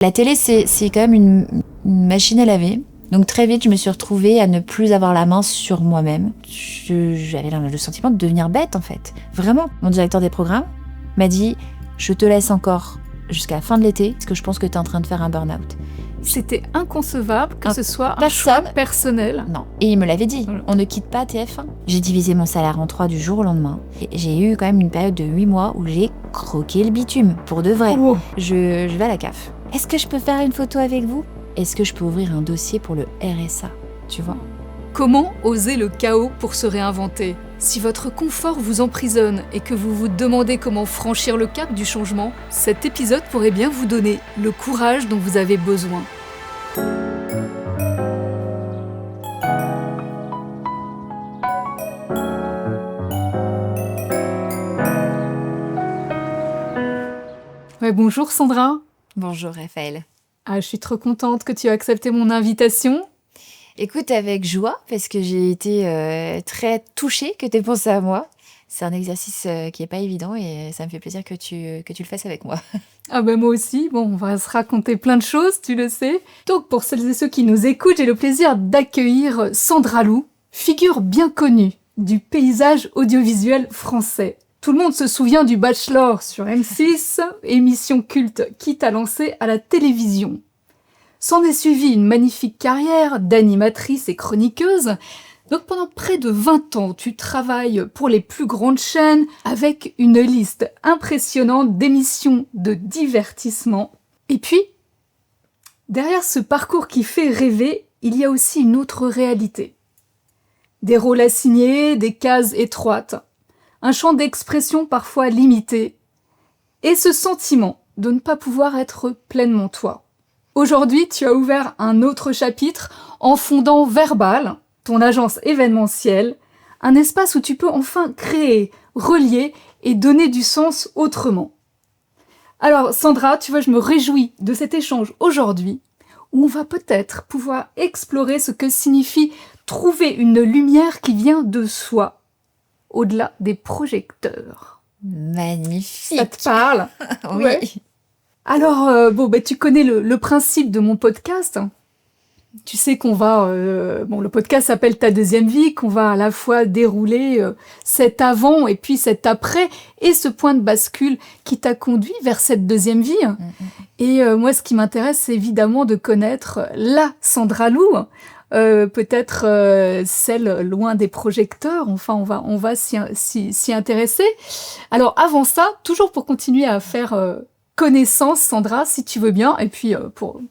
La télé, c'est quand même une machine à laver. Donc très vite, je me suis retrouvée à ne plus avoir la main sur moi-même. J'avais le sentiment de devenir bête, en fait. Vraiment. Mon directeur des programmes m'a dit « Je te laisse encore jusqu'à la fin de l'été, parce que je pense que tu es en train de faire un burn-out. » C'était inconcevable que ce soit un Personne. choix personnel. Non. Et il me l'avait dit, on ne quitte pas TF1. J'ai divisé mon salaire en 3 du jour au lendemain. Et j'ai eu quand même une période de 8 mois où j'ai croqué le bitume, pour de vrai. Oh. Je vais à la CAF. Est-ce que je peux faire une photo avec vous ? Est-ce que je peux ouvrir un dossier pour le RSA ? Tu vois ? Comment oser le chaos pour se réinventer ? Si votre confort vous emprisonne et que vous vous demandez comment franchir le cap du changement, cet épisode pourrait bien vous donner le courage dont vous avez besoin. Ouais, bonjour Sandra. Bonjour Raphaël. Je suis trop contente que tu aies accepté mon invitation. Écoute, avec joie, parce que j'ai été très touchée que tu aies pensé à moi. C'est un exercice qui n'est pas évident et ça me fait plaisir que tu le fasses avec moi. Ah ben moi aussi, bon, on va se raconter plein de choses, tu le sais. Donc pour celles et ceux qui nous écoutent, j'ai le plaisir d'accueillir Sandra Lou, figure bien connue du paysage audiovisuel français. Tout le monde se souvient du Bachelor sur M6, émission culte qui t'a lancé à la télévision. S'en est suivie une magnifique carrière d'animatrice et chroniqueuse. Donc pendant près de 20 ans, tu travailles pour les plus grandes chaînes avec une liste impressionnante d'émissions de divertissement. Et puis, derrière ce parcours qui fait rêver, il y a aussi une autre réalité. Des rôles assignés, des cases étroites, un champ d'expression parfois limité, et ce sentiment de ne pas pouvoir être pleinement toi. Aujourd'hui, tu as ouvert un autre chapitre en fondant Verbal, ton agence événementielle, un espace où tu peux enfin créer, relier et donner du sens autrement. Alors Sandra, tu vois, je me réjouis de cet échange aujourd'hui, où on va peut-être pouvoir explorer ce que signifie trouver une lumière qui vient de soi, au-delà des projecteurs. Magnifique. Ça te parle ? Oui. Ouais. Alors, tu connais le principe de mon podcast. Tu sais qu'on va... le podcast s'appelle Ta deuxième vie, qu'on va à la fois dérouler cet avant et puis cet après, et ce point de bascule qui t'a conduit vers cette deuxième vie. Et moi, ce qui m'intéresse, c'est évidemment de connaître la Sandra Lou, peut-être celle loin des projecteurs. Enfin, on va s'y intéresser. Alors, avant ça, toujours pour continuer à faire... connaissance, Sandra, si tu veux bien, et puis pour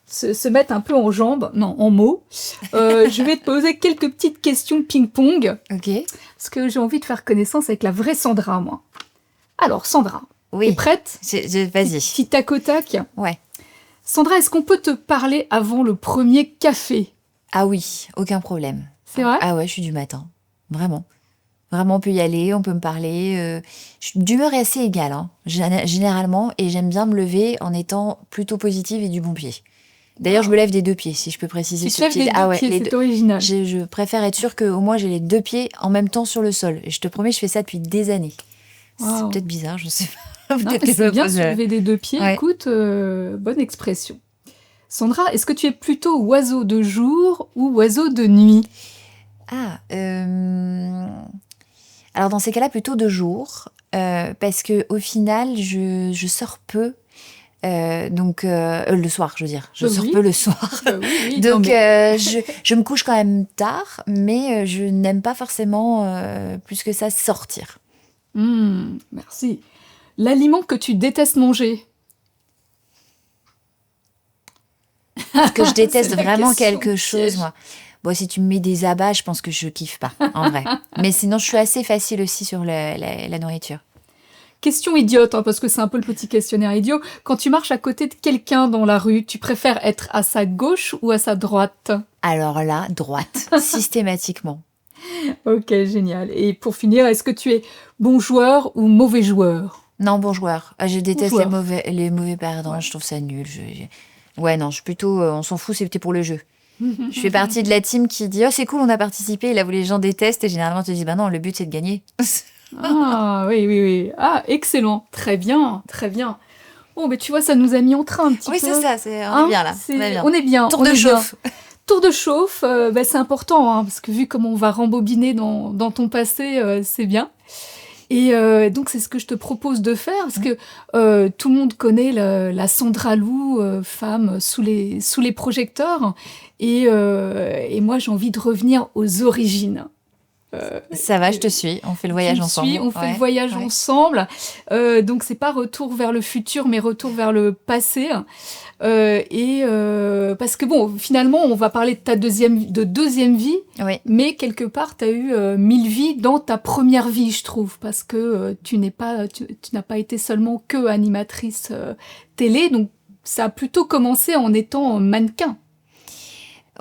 se mettre un peu en mots, je vais te poser quelques petites questions ping-pong. Ok. Parce que j'ai envie de faire connaissance avec la vraie Sandra, moi. Alors, Sandra, Oui. t'es prête ? Vas-y. Petit tac au tac. Ouais. Sandra, est-ce qu'on peut te parler avant le premier café ? Ah oui, aucun problème. C'est vrai ? Ah ouais, je suis du matin. Vraiment. Vraiment, on peut y aller, on peut me parler. Je suis d'humeur assez égale, hein, généralement, et j'aime bien me lever en étant plutôt positive et du bon pied. D'ailleurs, je me lève des deux pieds, si je peux préciser. Tu te lèves des deux pieds, c'est original. Je préfère être sûre qu'au moins j'ai les deux pieds en même temps sur le sol. Et je te promets, je fais ça depuis des années. Wow. C'est peut-être bizarre, je sais pas. Non, mais c'est bien de se lever des deux pieds. Ouais. Écoute, bonne expression. Sandra, est-ce que tu es plutôt oiseau de jour ou oiseau de nuit ? Alors dans ces cas-là, plutôt de jour, parce que au final, je sors peu. Donc le soir, je veux dire. Je sors peu le soir. Oui, donc je me couche quand même tard, mais je n'aime pas forcément plus que ça sortir. Merci. L'aliment que tu détestes manger ? Parce que je déteste vraiment quelque piège. chose, moi. Bon, si tu me mets des abats, je pense que je kiffe pas, en vrai. Mais sinon, je suis assez facile aussi sur la nourriture. Question idiote, hein, parce que c'est un peu le petit questionnaire idiot. Quand tu marches à côté de quelqu'un dans la rue, tu préfères être à sa gauche ou à sa droite ? Alors là, droite, systématiquement. Ok, génial. Et pour finir, est-ce que tu es bon joueur ou mauvais joueur ? Non, bon joueur. Je déteste Bon joueur. les mauvais perdants, ouais. Je trouve ça nul. Ouais, non, je suis plutôt... on s'en fout, c'était pour le jeu. Je fais partie de la team qui dit « Oh, c'est cool, on a participé », et là où les gens détestent, et généralement, tu te dis « Bah non, le but, c'est de gagner. » Ah, oui. Ah, excellent. Très bien, très bien. Bon, mais tu vois, ça nous a mis en train un petit Oui, peu. c'est ça, on est bien là. On est bien. Tour de chauffe. Tour de chauffe, c'est important, hein, parce que vu comment on va rembobiner dans ton passé, c'est bien. Et donc, c'est ce que je te propose de faire, parce que tout le monde connaît la Sandra Lou, femme sous les projecteurs. Et moi, j'ai envie de revenir aux origines. Ça va, je te suis. On fait le voyage ensemble. On fait le voyage ensemble. Donc, c'est pas retour vers le futur, mais retour vers le passé. Parce que bon, finalement, on va parler de ta deuxième vie, Oui. mais quelque part, tu as eu 1000 vies dans ta première vie, je trouve, parce que tu n'as pas été seulement que animatrice télé, donc ça a plutôt commencé en étant mannequin.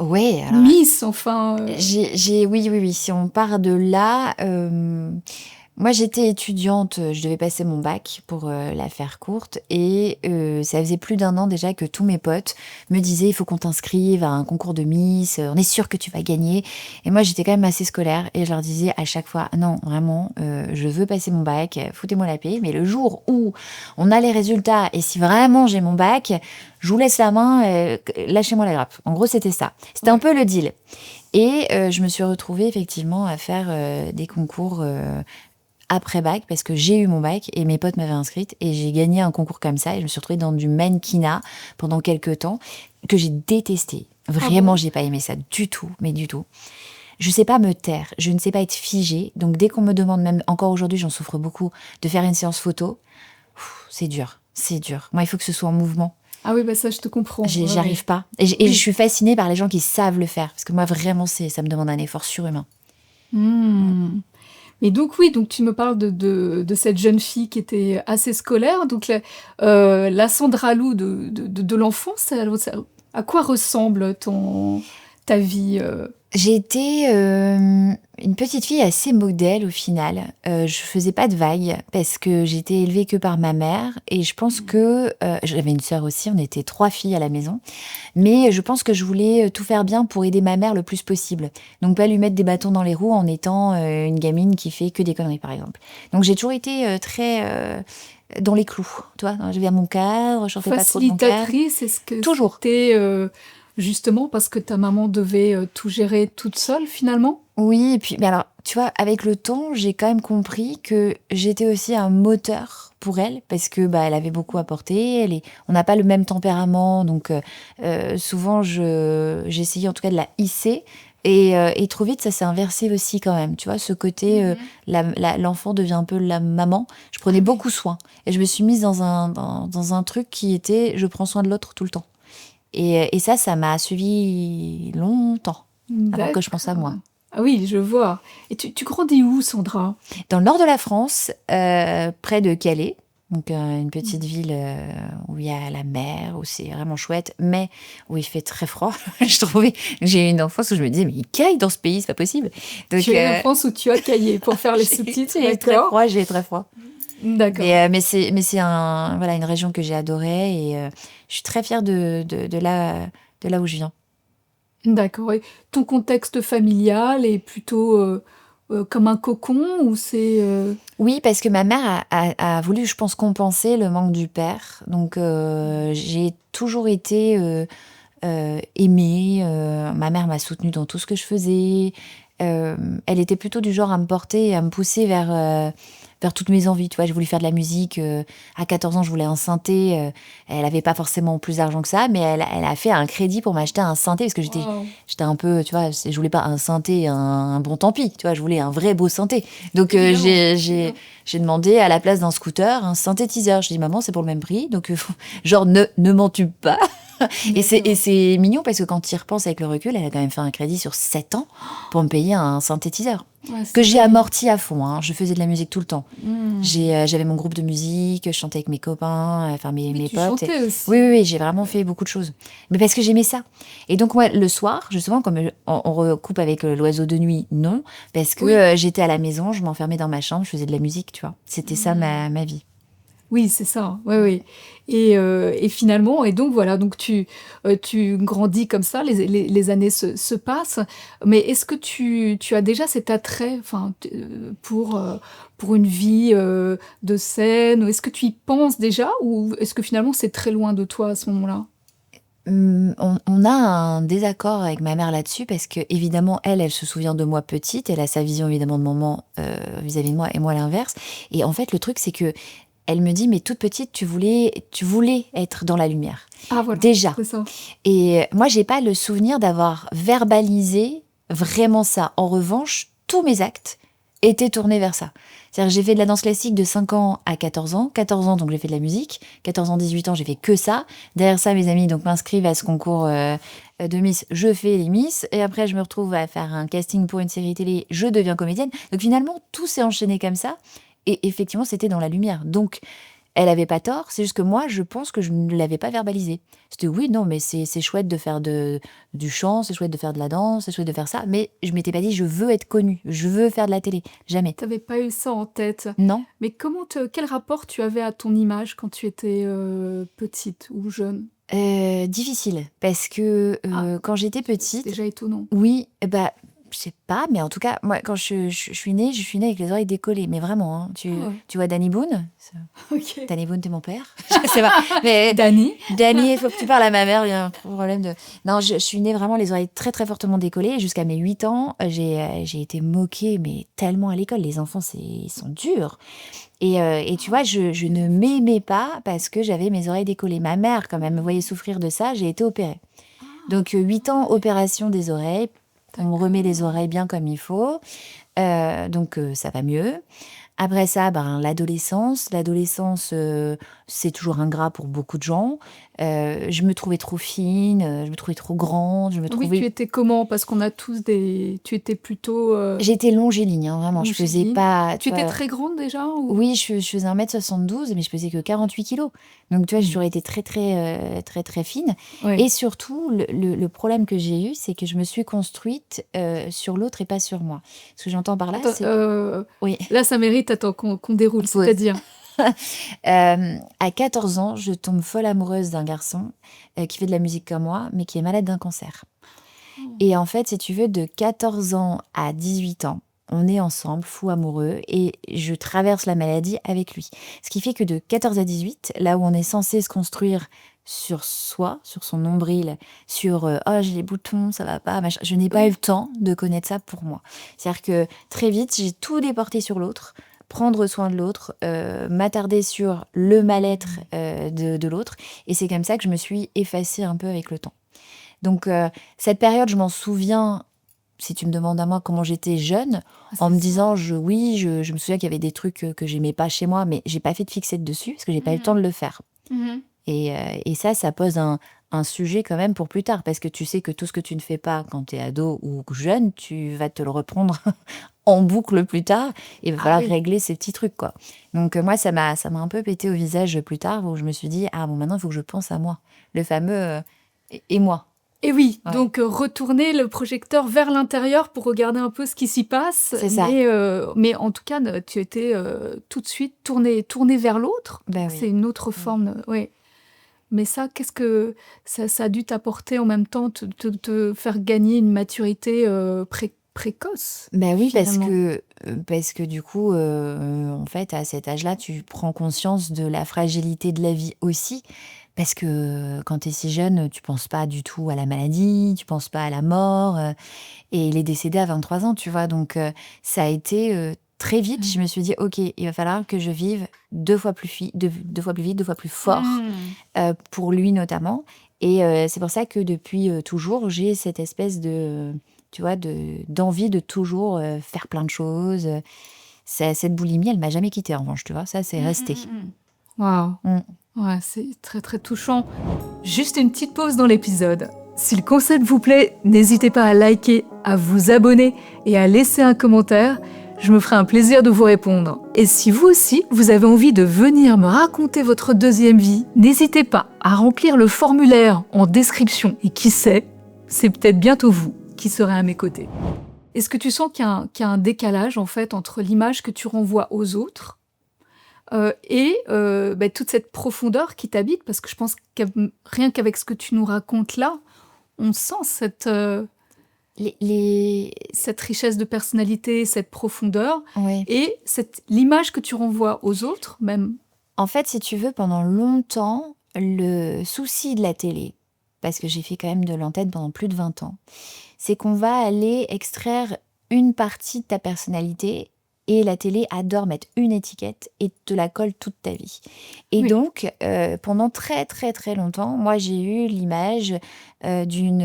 Oui, alors... Miss, enfin... Oui. Si on part de là... Moi, j'étais étudiante, je devais passer mon bac pour la faire courte et ça faisait plus d'1 an déjà que tous mes potes me disaient il faut qu'on t'inscrive à un concours de Miss, on est sûr que tu vas gagner. Et moi, j'étais quand même assez scolaire et je leur disais à chaque fois non, vraiment, je veux passer mon bac, foutez-moi la paix. Mais le jour où on a les résultats et si vraiment j'ai mon bac, je vous laisse la main, lâchez-moi la grappe. En gros, c'était ça. C'était un peu le deal. Et je me suis retrouvée effectivement à faire des concours après bac, parce que j'ai eu mon bac et mes potes m'avaient inscrite et j'ai gagné un concours comme ça et je me suis retrouvée dans du mannequinat pendant quelques temps que j'ai détesté. Vraiment, j'ai pas aimé ça du tout, mais du tout. Je sais pas me taire, je ne sais pas être figée, donc dès qu'on me demande, même encore aujourd'hui, j'en souffre beaucoup, de faire une séance photo, c'est dur. Moi, il faut que ce soit en mouvement. Ah oui, bah ça, je te comprends. J'y arrive pas. Et je suis fascinée par les gens qui savent le faire, parce que moi, vraiment, ça me demande un effort surhumain. Et donc oui, donc tu me parles de cette jeune fille qui était assez scolaire, donc la Sandra Lou de l'enfance, à quoi ressemble ta vie J'ai été une petite fille assez modèle au final. Je faisais pas de vagues parce que j'étais élevée que par ma mère et je pense que j'avais une sœur aussi, on était 3 filles à la maison. Mais je pense que je voulais tout faire bien pour aider ma mère le plus possible. Donc pas lui mettre des bâtons dans les roues en étant une gamine qui fait que des conneries par exemple. Donc j'ai toujours été très dans les clous, tu vois. J'avais mon cadre, je sortais pas trop de mon cadre. Facilitatrice, est-ce que toujours. C'était justement parce que ta maman devait tout gérer toute seule finalement? Oui, et puis mais alors, tu vois, avec le temps, j'ai quand même compris que j'étais aussi un moteur pour elle, parce que elle avait beaucoup apporté. On n'a pas le même tempérament, donc souvent j'essayais en tout cas de la hisser. Et trop vite, ça s'est inversé aussi quand même. Tu vois, ce côté, l'enfant devient un peu la maman. Je prenais beaucoup soin. Et je me suis mise dans un truc qui était, je prends soin de l'autre tout le temps. Et ça m'a suivi longtemps, avant que je pense à moi. Ah oui, je vois. Et tu grandis où, Sandra? Dans le nord de la France, près de Calais. Donc une petite ville où il y a la mer, où c'est vraiment chouette, mais où il fait très froid. Je trouvais, j'ai eu une enfance où je me disais, mais il caille dans ce pays, c'est pas possible. Donc, tu as une enfance où tu as caillé pour faire les sous-titres, d'accord? J'ai très froid. D'accord. Mais c'est une région que j'ai adorée et je suis très fière de là où je viens. D'accord. Et ton contexte familial est plutôt comme un cocon ou c'est... Oui, parce que ma mère a voulu, je pense, compenser le manque du père. Donc, j'ai toujours été aimée. Ma mère m'a soutenue dans tout ce que je faisais. Elle était plutôt du genre à me porter et à me pousser vers toutes mes envies. Tu vois, j'ai voulu faire de la musique. À 14 ans, je voulais un synthé. Elle avait pas forcément plus d'argent que ça, mais elle a fait un crédit pour m'acheter un synthé parce que j'étais un peu, tu vois, je voulais pas un synthé, un bon tant pis. Tu vois, je voulais un vrai beau synthé. Donc, j'ai demandé à la place d'un scooter un synthétiseur. Je dis, maman, c'est pour le même prix. Donc, genre, ne m'entube pas. Et c'est mignon parce que quand tu y repenses avec le recul, elle a quand même fait un crédit sur 7 ans pour me payer un synthétiseur. Ouais, que j'ai amorti à fond, hein. Je faisais de la musique tout le temps. J'avais mon groupe de musique, je chantais avec mes copains, enfin mes potes. Aussi. Oui, j'ai vraiment fait beaucoup de choses. Mais parce que j'aimais ça. Et donc, ouais, le soir, justement, comme on recoupe avec l'oiseau de nuit, non. Parce que j'étais à la maison, je m'enfermais dans ma chambre, je faisais de la musique, tu vois. C'était ça ma vie. Oui, c'est ça. Oui, oui. Et finalement, et donc voilà, donc tu grandis comme ça, les années se passent. Mais est-ce que tu as déjà cet attrait, enfin, pour une vie de scène? Ou est-ce que tu y penses déjà, ou est-ce que finalement c'est très loin de toi à ce moment-là? On a un désaccord avec ma mère là-dessus parce que évidemment elle se souvient de moi petite, elle a sa vision évidemment de maman vis-à-vis de moi et moi l'inverse. Et en fait le truc c'est que elle me dit mais toute petite tu voulais être dans la lumière Ah voilà, déjà. c'est ça. Et moi j'ai pas le souvenir d'avoir verbalisé vraiment ça. En revanche tous mes actes étaient tournés vers ça. C'est-à-dire que j'ai fait de la danse classique de 5 ans à 14 ans. 14 ans, donc j'ai fait de la musique. 14 ans, 18 ans, j'ai fait que ça. Derrière ça, mes amis donc m'inscrivent à ce concours de Miss. Je fais les Miss. Et après, je me retrouve à faire un casting pour une série télé. Je deviens comédienne. Donc finalement, tout s'est enchaîné comme ça. Et effectivement, c'était dans la lumière. Donc, elle avait pas tort. C'est juste que moi, je pense que je ne l'avais pas verbalisé. C'était oui, non, mais c'est chouette de faire du chant, c'est chouette de faire de la danse, c'est chouette de faire ça. Mais je m'étais pas dit, je veux être connue, je veux faire de la télé. Jamais. T'avais pas eu ça en tête. Non. Mais quel rapport tu avais à ton image quand tu étais petite ou jeune? Difficile, parce que quand j'étais C'est petite, déjà étonnant. oui, bah, je sais pas, mais en tout cas, moi, quand je suis née avec les oreilles décollées, mais vraiment, hein, Ah ouais. tu vois Danny Boone? Ok. Danny Boone, t'es mon père? Je sais pas, mais Dani? Danny, il faut que tu parles à ma mère, il y a un problème de... Non, je suis née vraiment les oreilles très très fortement décollées, et jusqu'à mes 8 ans, j'ai été moquée, mais tellement à l'école, les enfants, ils sont durs. Et tu vois, je ne m'aimais pas parce que j'avais mes oreilles décollées. Ma mère, quand elle me voyait souffrir de ça, j'ai été opérée. Donc 8 ans, opération des oreilles. On me remet les oreilles bien comme il faut. Donc ça va mieux. Après ça, l'adolescence. L'adolescence, c'est toujours ingrat pour beaucoup de gens. Je me trouvais trop fine, je me trouvais trop grande, je me Oui, tu trouvais... étais comment? Parce qu'on a tous des... Tu étais plutôt... J'étais longiligne, hein, vraiment. Je faisais longiligne. pas... Tu Tu étais vois, très grande déjà ou... oui, je faisais 1m72, mais je pesais que 48 kilos. Donc, tu vois, j'ai toujours été très, très, très, très fine. Ouais. Et surtout, le problème que j'ai eu, c'est que je me suis construite sur l'autre et pas sur moi. Ce que j'entends par là, Attends, c'est... Oui. là, ça mérite qu'on déroule, Ouais. c'est-à-dire... À 14 ans, je tombe folle amoureuse d'un garçon qui fait de la musique comme moi, mais qui est malade d'un cancer. Et en fait, si tu veux, de 14 ans à 18 ans, on est ensemble, fou amoureux, et je traverse la maladie avec lui. Ce qui fait que de 14 à 18, là où on est censé se construire sur soi, sur son nombril, sur oh j'ai les boutons, ça va pas, machin. Je n'ai pas eu le temps de connaître ça pour moi. C'est-à-dire que très vite, j'ai tout déporté sur l'autre, prendre soin de l'autre, m'attarder sur le mal-être de l'autre, et c'est comme ça que je me suis effacée un peu avec le temps. Donc cette période, je m'en souviens, si tu me demandes à moi comment j'étais jeune, en me disant, je me souviens qu'il y avait des trucs que j'aimais pas chez moi, mais j'ai pas fait de fixette dessus, parce que j'ai pas eu le temps de le faire. Et ça pose un sujet quand même pour plus tard, parce que tu sais que tout ce que tu ne fais pas quand tu es ado ou jeune, tu vas te le reprendre en boucle plus tard, et il va falloir régler ces petits trucs, quoi. Donc moi, ça m'a un peu pété au visage plus tard, où je me suis dit, ah bon, maintenant, il faut que je pense à moi. Le fameux et moi. Et oui, Ouais. donc retourner le projecteur vers l'intérieur pour regarder un peu ce qui s'y passe. C'est ça. Mais en tout cas, tu étais tout de suite tourné vers l'autre. Ben oui. C'est une autre forme. Oui. Mais ça, qu'est-ce que ça a dû t'apporter en même temps, te faire gagner une maturité précoce? Ben oui, finalement. parce que du coup, en fait, à cet âge-là, tu prends conscience de la fragilité de la vie aussi. Parce que quand tu es si jeune, tu penses pas du tout à la maladie, tu penses pas à la mort. Et il est décédé à 23 ans, tu vois. Donc, ça a été très vite. Je me suis dit, OK, il va falloir que je vive 2 fois plus vite, 2 fois plus fort, pour lui notamment. Et c'est pour ça que depuis toujours, j'ai cette espèce de, tu vois, d'envie de toujours faire plein de choses. Cette boulimie, elle m'a jamais quittée, en revanche, tu vois. Ça, c'est resté. Waouh. Ouais, c'est très très touchant. Juste une petite pause dans l'épisode. Si le concept vous plaît, n'hésitez pas à liker, à vous abonner et à laisser un commentaire. Je me ferai un plaisir de vous répondre. Et si vous aussi, vous avez envie de venir me raconter votre deuxième vie, n'hésitez pas à remplir le formulaire en description. Et qui sait, c'est peut-être bientôt vous qui serez à mes côtés. Est-ce que tu sens qu'il y a un décalage en fait entre l'image que tu renvoies aux autres toute cette profondeur qui t'habite, parce que je pense que rien qu'avec ce que tu nous racontes là, on sent cette richesse de personnalité, cette profondeur, Ouais. et l'image que tu renvoies aux autres, même. En fait, si tu veux, pendant longtemps, le souci de la télé, parce que j'ai fait quand même de l'antenne pendant plus de 20 ans, c'est qu'on va aller extraire une partie de ta personnalité et la télé adore mettre une étiquette et te la colle toute ta vie. Et Oui. donc, pendant très très très longtemps, moi j'ai eu l'image d'une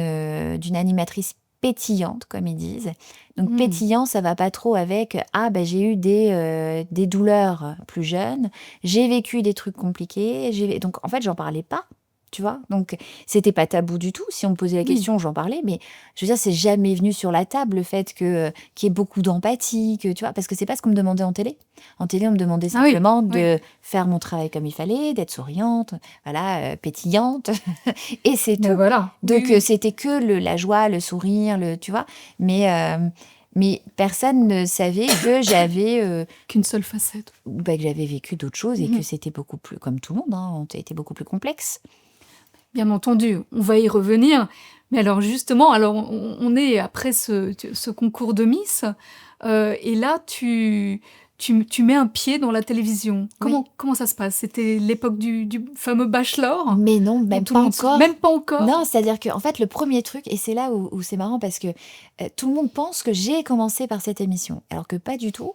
animatrice pétillante, comme ils disent. Donc pétillant, ça va pas trop avec j'ai eu des douleurs plus jeunes, j'ai vécu des trucs compliqués, donc en fait j'en parlais pas. Tu vois, donc c'était pas tabou du tout. Si on me posait la question, j'en parlais, mais je veux dire, c'est jamais venu sur la table le fait qu'il y ait beaucoup d'empathie, tu vois, parce que c'est pas ce qu'on me demandait en télé. En télé, on me demandait simplement de faire mon travail comme il fallait, d'être souriante, voilà, pétillante, et c'est tout. Voilà. Donc c'était que la joie, le sourire, tu vois, mais personne ne savait que j'avais qu'une seule facette. Que j'avais vécu d'autres choses et que c'était beaucoup plus, comme tout le monde, on était beaucoup plus complexe. Bien entendu, on va y revenir. Mais alors justement, on est après ce concours de Miss, et là tu mets un pied dans la télévision. Comment ça se passe? C'était l'époque du fameux Bachelor? Mais non, même pas encore. Même pas encore? Non, c'est-à-dire qu'en fait, le premier truc, et c'est là où c'est marrant parce que tout le monde pense que j'ai commencé par cette émission, alors que pas du tout.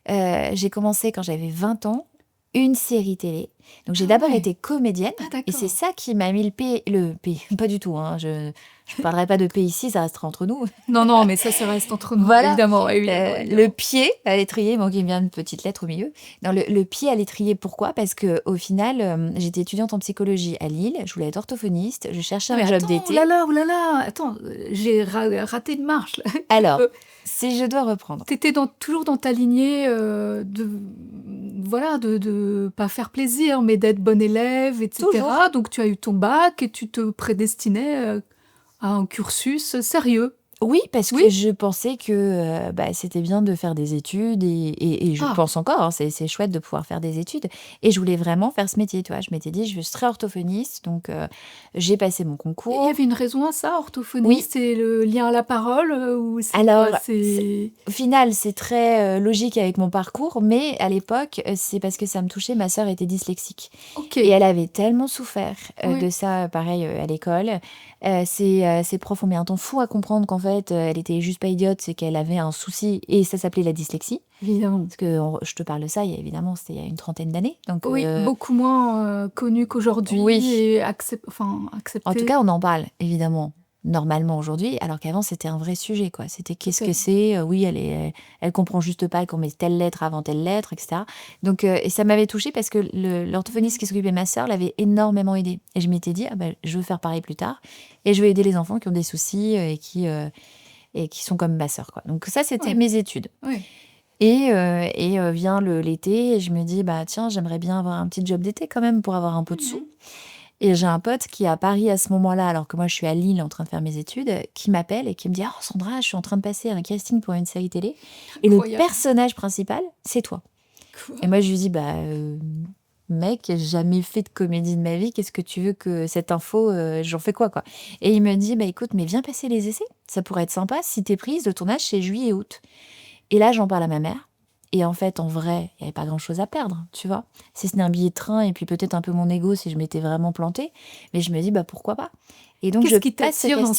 J'ai commencé quand j'avais 20 ans, une série télé. Donc j'ai d'abord été comédienne, et c'est ça qui m'a mis le P, pas du tout, hein, je parlerai pas de P ici, ça restera entre nous. Non, mais ça reste entre nous, voilà. évidemment. Le pied à l'étrier, bon, il y a une petite lettre au milieu. Non, le pied à l'étrier, pourquoi? Parce qu'au final, j'étais étudiante en psychologie à Lille, je voulais être orthophoniste, je cherchais un job d'été. Oh là là, attends, j'ai raté une marche. Là. Alors, si je dois reprendre. T'étais toujours dans ta lignée de pas faire plaisir, mais d'être bonne élève, etc. Toujours. Donc tu as eu ton bac et tu te prédestinais à un cursus sérieux. Oui, parce que je pensais que c'était bien de faire des études et je pense encore, hein, c'est chouette de pouvoir faire des études. Et je voulais vraiment faire ce métier, tu vois. Je m'étais dit, je serai orthophoniste, donc j'ai passé mon concours. Il y avait une raison à ça, orthophoniste, c'est le lien à la parole Alors, au final, c'est très logique avec mon parcours, mais à l'époque, c'est parce que ça me touchait. Ma sœur était dyslexique. Et elle avait tellement souffert de ça, pareil, à l'école. Ses profs ont mis un temps fou à comprendre qu'en fait, elle était juste pas idiote, c'est qu'elle avait un souci, et ça s'appelait la dyslexie. Évidemment. Parce que je te parle de ça, évidemment, c'était il y a une trentaine d'années. Donc, beaucoup moins connu qu'aujourd'hui, et accepté. En tout cas, on en parle, évidemment, normalement aujourd'hui, alors qu'avant, c'était un vrai sujet, quoi. C'était qu'est-ce que c'est? Oui, elle comprend juste pas qu'on met telle lettre avant telle lettre, etc. Donc, et ça m'avait touchée parce que l'orthophoniste qui s'occupait de ma sœur l'avait énormément aidée. Et je m'étais dit, je veux faire pareil plus tard. Et je veux aider les enfants qui ont des soucis et qui sont comme ma sœur, quoi. Donc ça, c'était mes études. Et vient l'été, et je me dis, tiens, j'aimerais bien avoir un petit job d'été quand même pour avoir un peu de sous. Et j'ai un pote qui est à Paris à ce moment-là, alors que moi je suis à Lille en train de faire mes études, qui m'appelle et qui me dit « Oh Sandra, je suis en train de passer un casting pour une série télé. Et le personnage principal, c'est toi. » Et moi je lui dis « Mec, j'ai jamais fait de comédie de ma vie, qu'est-ce que tu veux que cette info, j'en fais quoi, quoi ?» Et il me dit « Écoute, mais viens passer les essais, ça pourrait être sympa si t'es prise, le tournage c'est juillet-août. » Et là j'en parle à ma mère. Et en fait, en vrai, il n'y avait pas grand-chose à perdre, tu vois. Si ce n'est un billet de train et puis peut-être un peu mon ego si je m'étais vraiment plantée. Mais je me dis, pourquoi pas? Et donc, qu'est-ce qui t'attire dans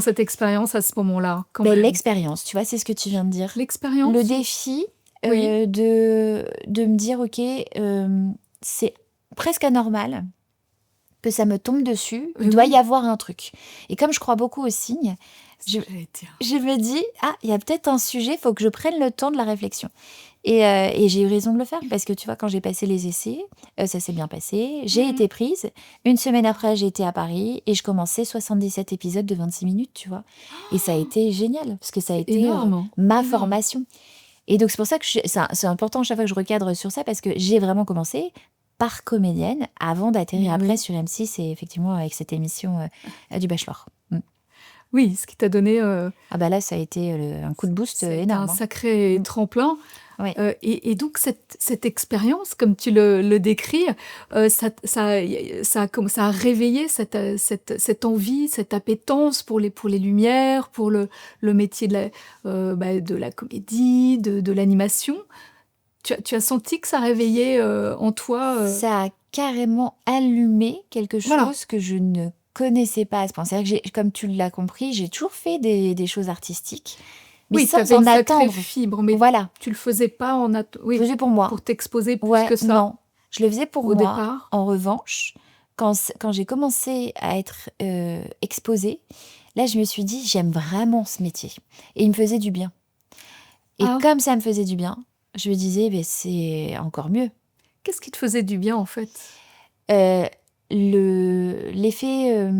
cette expérience à ce moment-là? L'expérience, tu vois, c'est ce que tu viens de dire. L'expérience? Le défi de me dire, ok, c'est presque anormal que ça me tombe dessus. Il doit y avoir un truc. Et comme je crois beaucoup aux signes, je me dis, il y a peut-être un sujet, il faut que je prenne le temps de la réflexion. Et j'ai eu raison de le faire, parce que tu vois, quand j'ai passé les essais, ça s'est bien passé. J'ai été prise. Une semaine après, j'ai été à Paris et je commençais 77 épisodes de 26 minutes, tu vois. Et ça a été génial, parce que ça a été ma formation. Et donc, c'est pour ça que c'est important chaque fois que je recadre sur ça, parce que j'ai vraiment commencé par comédienne avant d'atterrir après sur M6 et effectivement avec cette émission du Bachelor. Oui, ce qui t'a donné... là, ça a été un coup de boost énorme. Un sacré tremplin. Oui. Et donc cette expérience, comme tu le décris, ça a réveillé cette envie, cette appétence pour les lumières, pour le métier de la comédie, de l'animation. Tu as senti que ça réveillait en toi Ça a carrément allumé quelque Voilà. chose que je ne connaissais pas à ce point. C'est-à-dire que comme tu l'as compris, j'ai toujours fait des choses artistiques, mais Oui, tu sans avais en une sacrée attendre. fibre, mais Voilà, tu le faisais pas je oui, le faisais pour moi. pour t'exposer plus Ouais, que ça, non, je le faisais pour au moi. départ. En revanche, quand j'ai commencé à être exposée, là, je me suis dit, j'aime vraiment ce métier. Et il me faisait du bien. Et Ah, comme ça me faisait du bien, je me disais, mais c'est encore mieux. qu'est-ce qui te faisait du bien, en fait? Euh, l'effet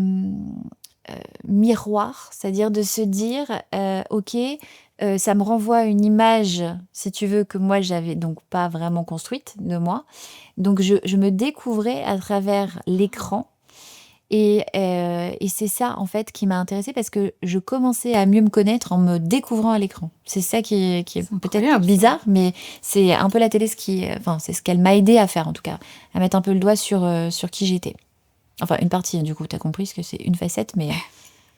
miroir, c'est-à-dire de se dire, ok, ça me renvoie à une image, si tu veux, que moi j'avais donc pas vraiment construite de moi. Donc je me découvrais à travers l'écran. Et c'est ça, en fait, qui m'a intéressée parce que je commençais à mieux me connaître en me découvrant à l'écran. C'est ça qui est C'est peut-être incroyable, ça. bizarre, mais c'est un peu la télé, enfin, c'est ce qu'elle m'a aidé à faire, en tout cas, à mettre un peu le doigt sur qui j'étais. Enfin, une partie, du coup, t'as compris, parce que c'est une facette, mais...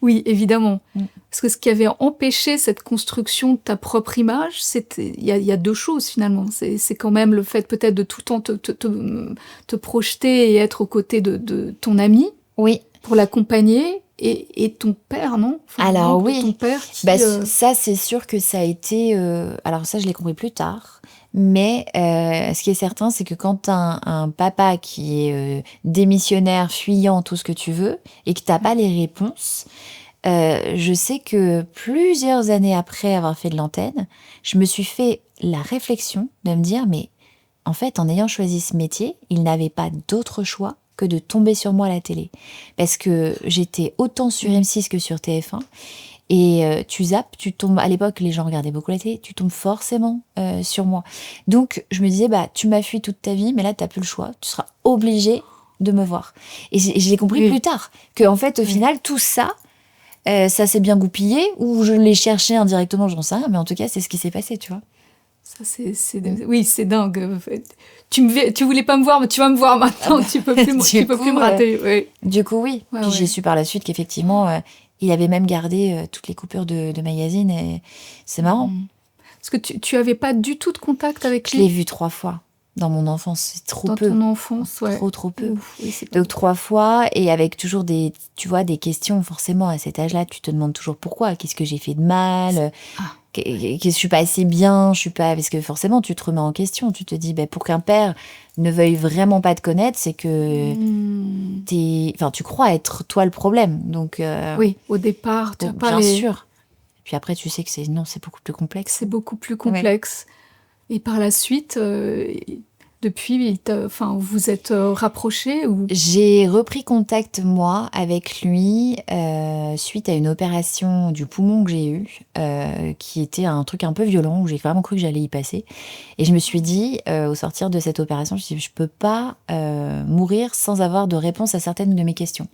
Oui, évidemment. Mm. Parce que ce qui avait empêché cette construction de ta propre image, il y a deux choses finalement. C'est quand même le fait peut-être de tout le temps te projeter et être aux côtés de ton ami Oui. pour l'accompagner et ton père, non? Enfin, Alors l'oncle de oui, ton père qui... ça c'est sûr que ça a été... alors ça je l'ai compris plus tard, mais ce qui est certain c'est que quand t'as un papa qui est démissionnaire, fuyant, tout ce que tu veux, et que t'as pas les réponses, je sais que plusieurs années après avoir fait de l'antenne, je me suis fait la réflexion de me dire, mais en fait en ayant choisi ce métier, il n'avait pas d'autre choix que de tomber sur moi à la télé. Parce que j'étais autant sur M6 que sur TF1. Et tu zappes, tu tombes... À l'époque, les gens regardaient beaucoup la télé. Tu tombes forcément sur moi. Donc, je me disais, bah, tu m'as fui toute ta vie, mais là, t'as plus le choix. Tu seras obligé de me voir. Et je l'ai compris Oui. plus tard. Que, en fait, au final, tout ça, ça s'est bien goupillé. Ou je l'ai cherché indirectement, j'en sais rien. Mais en tout cas, c'est ce qui s'est passé, tu vois. Ça, oui, c'est dingue. En fait. Tu voulais pas me voir, mais tu vas me voir maintenant. Tu peux plus, tu peux plus me rater. Oui. Du coup, oui. Ouais, Puis ouais. j'ai su par la suite qu'effectivement, il avait même gardé toutes les coupures de magazines. Et c'est marrant. Parce que tu avais pas du tout de contact avec Je l'ai lui vu 3 fois dans mon enfance. C'est trop dans peu. ton enfance, ouais. Trop peu. Ouf, oui, c'est pas Donc 3 fois, et avec toujours tu vois, des questions. Forcément, à cet âge-là, tu te demandes toujours pourquoi. Qu'est-ce que j'ai fait de mal? Ah. Qu'est-ce que je suis pas assez bien? Je suis pas... Parce que forcément, tu te remets en question. Tu te dis, ben, pour qu'un père ne veuille vraiment pas te connaître, c'est que enfin, tu crois être toi le problème. Donc, Oui, au départ, tu as pas bien sûr. Puis après, tu sais que c'est beaucoup plus complexe. C'est beaucoup plus complexe. Ouais. Et par la suite, depuis, vous êtes rapprochés ou... J'ai repris contact, moi, avec lui suite à une opération du poumon que j'ai eue, qui était un truc un peu violent, où j'ai vraiment cru que j'allais y passer. Et je me suis dit, au sortir de cette opération, je me suis dit, je peux pas mourir sans avoir de réponse à certaines de mes questions.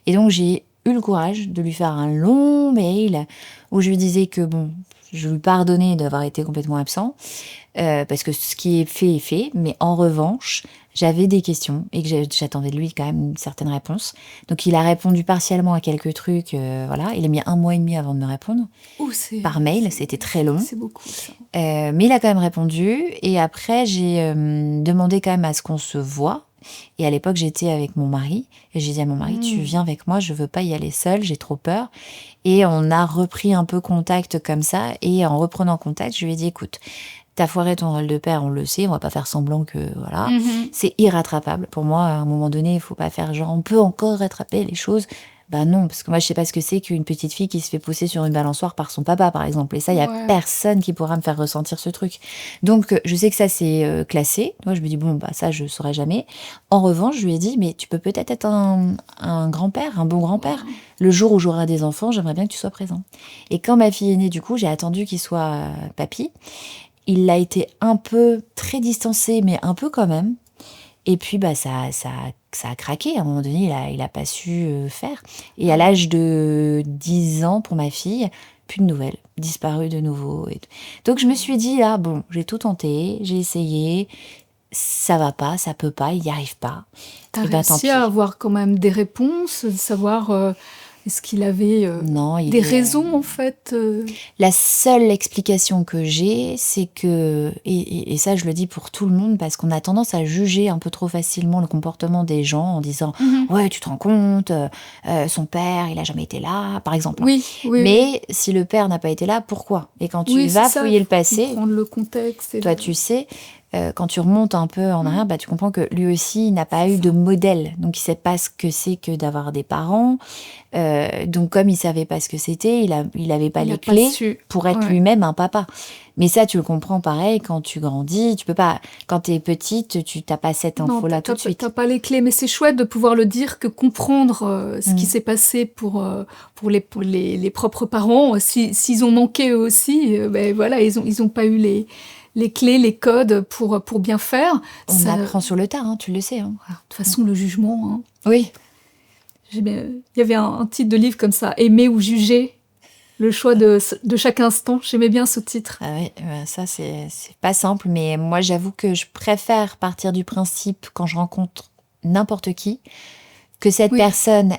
Et donc, j'ai eu le courage de lui faire un long mail où je lui disais que, bon, je lui pardonnais d'avoir été complètement absent, parce que ce qui est fait, mais en revanche, j'avais des questions et que j'attendais de lui quand même une certaine réponse. Donc il a répondu partiellement à quelques trucs, voilà. Il a mis 1 mois et demi avant de me répondre. Par mail, c'était très long. C'est beaucoup, ça. Mais il a quand même répondu, et après j'ai demandé quand même à ce qu'on se voit. Et à l'époque, j'étais avec mon mari, et j'ai dit à mon mari, tu viens avec moi, je veux pas y aller seule, j'ai trop peur. Et on a repris un peu contact comme ça, et en reprenant contact, je lui ai dit, écoute, t'as foiré ton rôle de père, on le sait, on va pas faire semblant que, voilà, c'est irrattrapable. Pour moi, à un moment donné, il faut pas faire genre, on peut encore rattraper les choses. Bah non, parce que moi, je sais pas ce que c'est qu'une petite fille qui se fait pousser sur une balançoire par son papa, par exemple. Et ça, il y a personne qui pourra me faire ressentir ce truc. Donc, je sais que ça, c'est classé. Moi, je me dis, bon, bah ça, je saurais jamais. En revanche, je lui ai dit, mais tu peux peut-être être un grand-père, un bon grand-père. Le jour où j'aurai des enfants, j'aimerais bien que tu sois présent. Et quand ma fille est née, du coup, j'ai attendu qu'il soit papy. Il a été un peu très distancé, mais un peu quand même. Et puis, bah, ça a craqué. À un moment donné, il a pas su faire. Et à l'âge de 10 ans, pour ma fille, plus de nouvelles, disparu de nouveau. Donc je me suis dit, là, bon, j'ai tout tenté, j'ai essayé, ça va pas, ça peut pas, il n'y arrive pas. T'as Et ben tant réussi pis. à avoir quand même des réponses, de savoir est-ce qu'il avait Non, des raisons en fait La seule explication que j'ai, c'est que, et ça je le dis pour tout le monde, parce qu'on a tendance à juger un peu trop facilement le comportement des gens en disant ouais, tu te rends compte, son père il a jamais été là, par exemple. Oui, oui. Mais si le père n'a pas été là, pourquoi? Et quand tu vas fouiller le passé, comprendre le contexte. toi tu sais, quand tu remontes un peu en arrière, tu comprends que lui aussi il n'a pas eu de modèle, donc il sait pas ce que c'est que d'avoir des parents. Donc comme il savait pas ce que c'était, il avait pas les clés pour être lui-même un papa. Mais ça, tu le comprends pareil quand tu grandis. Tu peux pas, quand t'es petite, tu t'as pas cette info-là tout de suite. T'as pas les clés, mais c'est chouette de pouvoir le dire, que comprendre ce qui s'est passé pour les propres parents, s'ils ont manqué eux aussi, ben voilà, ils ont pas eu les clés, les codes pour bien faire. On apprend sur le tard, tu le sais. De toute façon, le jugement. Oui. Il y avait un titre de livre comme ça, Aimer ou juger, le choix de chaque instant. J'aimais bien ce titre. Ah oui, ça c'est pas simple, mais moi j'avoue que je préfère partir du principe quand je rencontre n'importe qui, que cette personne,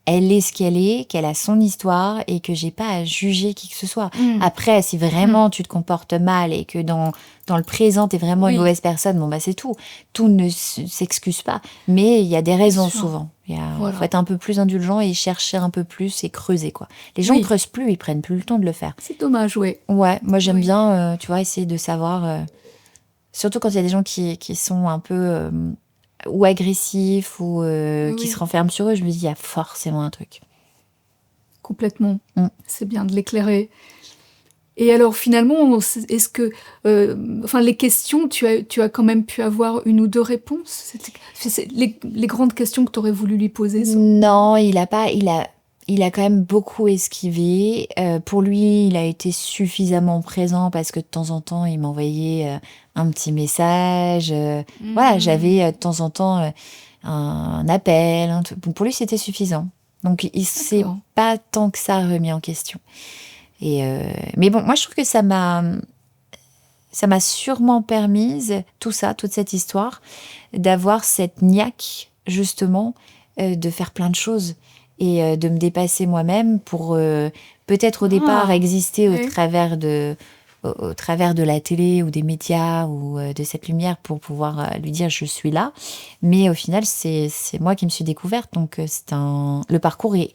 elle est ce qu'elle est, qu'elle a son histoire et que j'ai pas à juger qui que ce soit. Après, si vraiment tu te comportes mal et que dans le présent t'es vraiment une mauvaise personne, bon bah c'est tout. Tout ne s'excuse pas, mais il y a des raisons souvent. Faut être un peu plus indulgent et chercher un peu plus et creuser quoi. Les gens creusent plus, ils prennent plus le temps de le faire. C'est dommage, Ouais, moi j'aime bien, tu vois, essayer de savoir, surtout quand il y a des gens qui sont un peu ou agressifs ou qui se renferment sur eux, je me dis il y a forcément un truc. Complètement. C'est bien de l'éclairer. Et alors finalement, est-ce que, les questions, tu as quand même pu avoir une ou deux réponses? C'est les grandes questions que tu aurais voulu lui poser? Non, il a quand même beaucoup esquivé. Pour lui, il a été suffisamment présent parce que de temps en temps, il m'envoyait un petit message. Voilà, j'avais de temps en temps un appel. Pour lui, c'était suffisant. Donc, il s'est pas tant que ça remis en question. Mais bon, moi, je trouve que ça m'a sûrement permise, tout ça, toute cette histoire, d'avoir cette niaque, justement, de faire plein de choses et de me dépasser moi-même pour peut-être au départ exister au travers de la télé ou des médias ou de cette lumière pour pouvoir lui dire je suis là. Mais au final, c'est moi qui me suis découverte. Donc, le parcours est